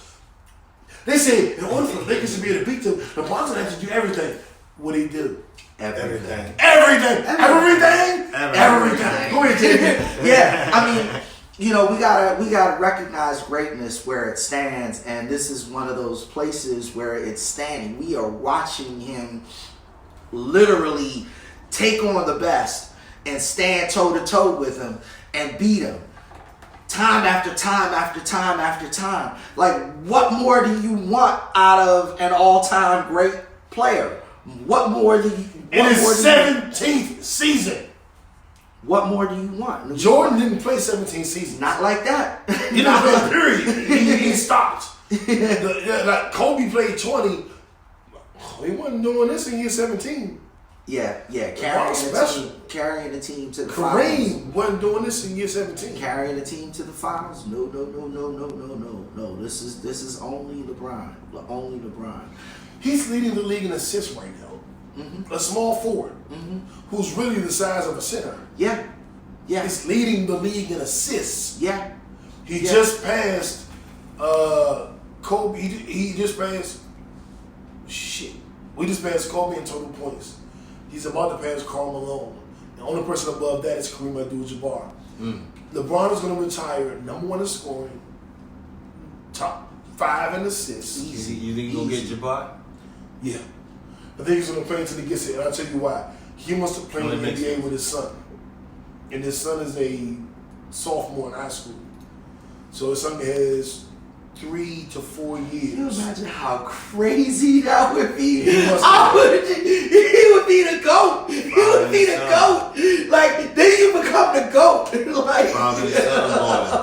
They say in order for the Lakers to be able to beat them, LeBron's gonna have to do everything. What did he do? Everything. Everything. Go ahead, Jamie. Yeah, I mean, you know, we gotta recognize greatness where it stands, and this is one of those places where it's standing. We are watching him literally take on the best and stand toe to toe with him and beat him. Time after time after time after time. Like, what more do you want out of an all-time great player? What more do you? In his 17th season. What more do you want? Jordan didn't play 17 seasons. Not like that. He didn't play, period. He stopped. Like Kobe played 20. He wasn't doing this in year 17. Yeah. special. Carrying the team to the finals. Kareem wasn't doing this in year 17. Carrying the team to the finals. No. This is only LeBron. Only LeBron. He's leading the league in assists right now. A small forward who's really the size of a center. Yeah. He's leading the league in assists. Yeah. He just passed Kobe. He just passed. We just passed Kobe in total points. He's about to pass Karl Malone. The only person above that is Kareem Abdul-Jabbar. LeBron is going to retire number one in scoring, top 5 in assists. Easy. You think he's gonna get Jabbar? Yeah. I think he's going to play until he gets it. And I'll tell you why. He wants to play in the NBA with his son. And his son is a sophomore in high school. So his son has 3 to 4 years. Can you imagine how crazy that would be? He He would be the GOAT. He would be the GOAT. Like, then you become the GOAT. Like,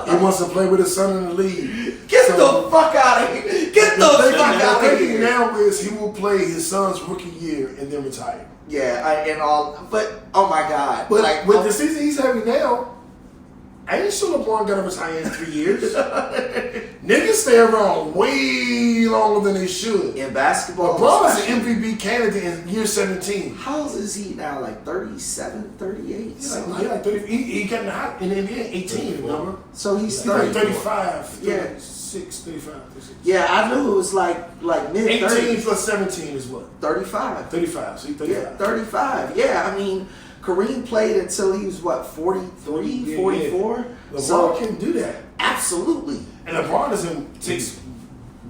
He wants to play with his son in the league. get the fuck out of here. Get the fuck out The of thinking here. now is he will play his son's rookie year and then retire. But oh my God. But like, with the season he's having now, I ain't sure LeBron got to retire in 3 years. Niggas stay around way longer than they should. in basketball, LeBron is especially. an MVP candidate in year 17. How old is he now? Like 37, 38? He's like 30, he got in the NBA 18, remember? So he's He's like 30. 35, Yeah. 36, 35, 36. Yeah, I knew it was like mid 18 30s. plus 17 is what? 35. 35, so he's 35. Yeah, 35. Yeah, I mean, Kareem played until he was what, 43, Yeah, 44? LeBron So, can do that. absolutely. And LeBron takes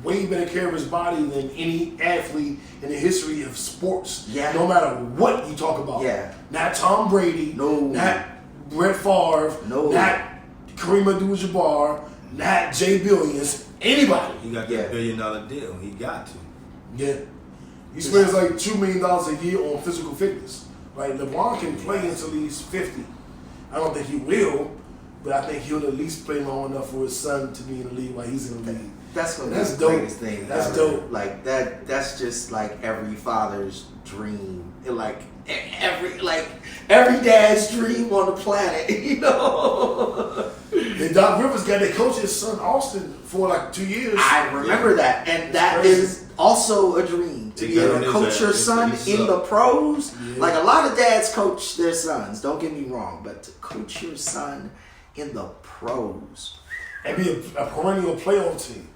way better care of his body than any athlete in the history of sports. Yeah. No matter what you talk about. Yeah. Not Tom Brady. No. Not Brett Favre. No. Not Kareem Abdul-Jabbar. Not Jay Billions. Anybody. He got Yeah. that $1 billion deal. He got to. Yeah. He spends like $2 million a year on physical fitness. Like LeBron can play until he's 50. I don't think he will. but I think he'll at least play long enough for his son to be in the league while he's in the league. That's gonna be That's the dope. greatest thing. That's ever. dope. Like that. That's just like every father's dream. Every dad's dream on the planet. You know. And Doc Rivers got to coach his son Austin for like 2 years. I remember that, and that crazy. is also a dream to be able to coach your son in the pros. Yeah. Like a lot of dads coach their sons. Don't get me wrong, but to coach your son in the pros. And be a perennial playoff team.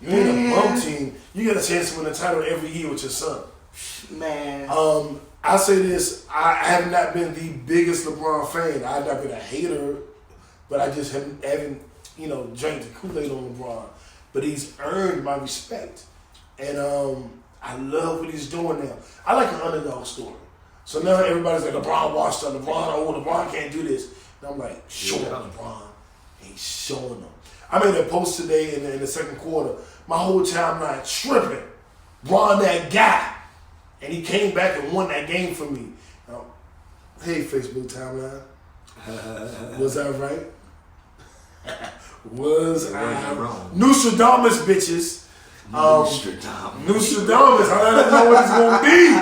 You ain't a bum team. You get a chance to win a title every year with your son. Man. I say this, I have not been the biggest LeBron fan. I've not been a hater, but I just haven't drank the Kool-Aid on LeBron. But he's earned my respect. And I love what he's doing now. I like an underdog story. So now everybody's like, LeBron washed up, LeBron can't do this. And I'm like, show them LeBron. He's showing them. I made a post today in the second quarter. My whole timeline tripping. Bron that guy. And he came back and won that game for me. Hey, Facebook timeline. Was I right? Was I wrong? Nostradamus, bitches. Nostradamus. I don't know what it's going to be.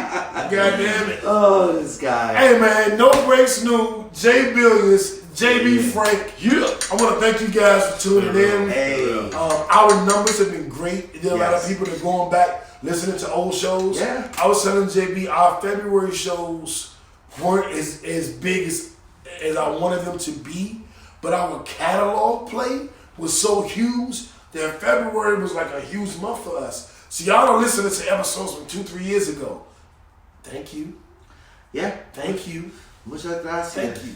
God damn it. Oh, this guy. Hey, man. No Breaks New. Jay Billions. JB Frank. Yeah. I want to thank you guys for tuning in. Hey. Our numbers have been great. There are a lot of Yes. people that are going back, listening to old shows. Yeah. I was telling JB, our February shows weren't as big as I wanted them to be, but our catalog play was so huge that February was like a huge month for us. So y'all are listening to episodes from 2-3 years ago. Thank you. Yeah. Thank you. Muchas gracias. Thank you.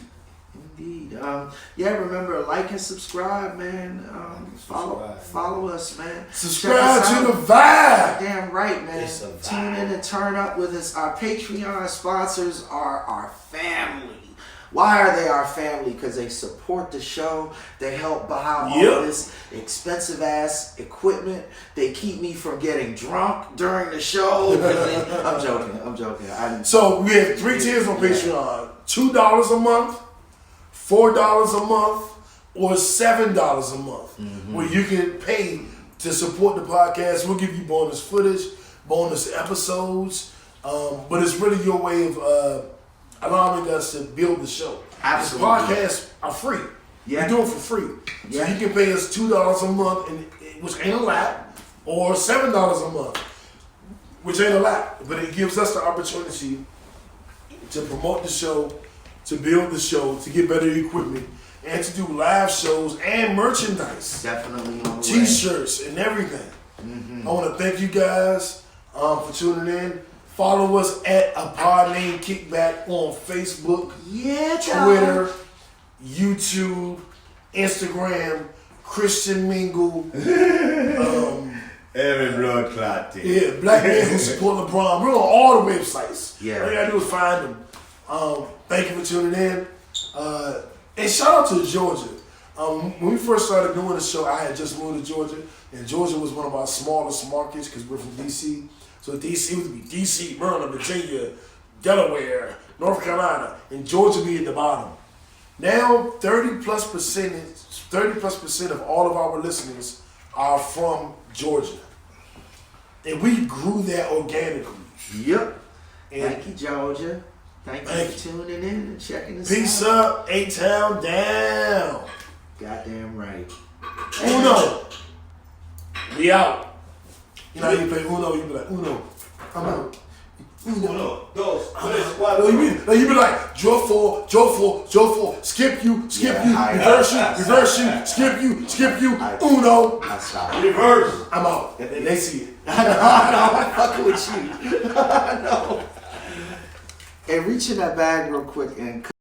Indeed. Remember, like and subscribe, man. Follow us, man. Subscribe Check us to out. the vibe. Damn right, man. It's a vibe. Tune in and turn up with us. Our Patreon sponsors are our family. Why are they our family? Because they support the show. They help buy all Yep. of this expensive ass equipment. They keep me from getting drunk during the show. I'm joking. So we have 3 tiers on Patreon. $2 a month, $4 a month, or $7 a month, where you can pay to support the podcast. We'll give you bonus footage, bonus episodes, but it's really your way of allowing us to build the show. Absolutely. These podcasts are free. Yeah. We do it for free. Yeah. So you can pay us $2 a month, which ain't a lot, or $7 a month, which ain't a lot, but it gives us the opportunity to promote the show, to build the show, to get better equipment, and to do live shows and merchandise, Definitely on the way. T-shirts and everything. I want to thank you guys for tuning in. Follow us at A Pod Named Kickback on Facebook, Yeah, child. Twitter, YouTube, Instagram, Christian Mingle. Every blood clot thing. Yeah, black men who support LeBron. We're on all the websites. Yeah. All you gotta do is find them. Thank you for tuning in. And shout out to Georgia. When we first started doing the show, I had just moved to Georgia, and Georgia was one of our smallest markets because we're from D.C. So D.C. would be D.C., Maryland, Virginia, Delaware, North Carolina, and Georgia be at the bottom. Now, 30+% of all of our listeners are from Georgia. And we grew that organically. Yep. And Thank you, Georgia. Thank you Thank for tuning in and checking us peace out. up, A-Town down. Goddamn right. Uno. We out. You know how you play Uno, you be like, Uno. I'm out. Uno. Dos, tres, No, cuatro. you be like, draw four, skip you, Yeah, reverse you, skip you, Uno. I stop. Reverse. I'm out. And they see it. I know, I'm fucking with you. I know. And reach in that bag real quick and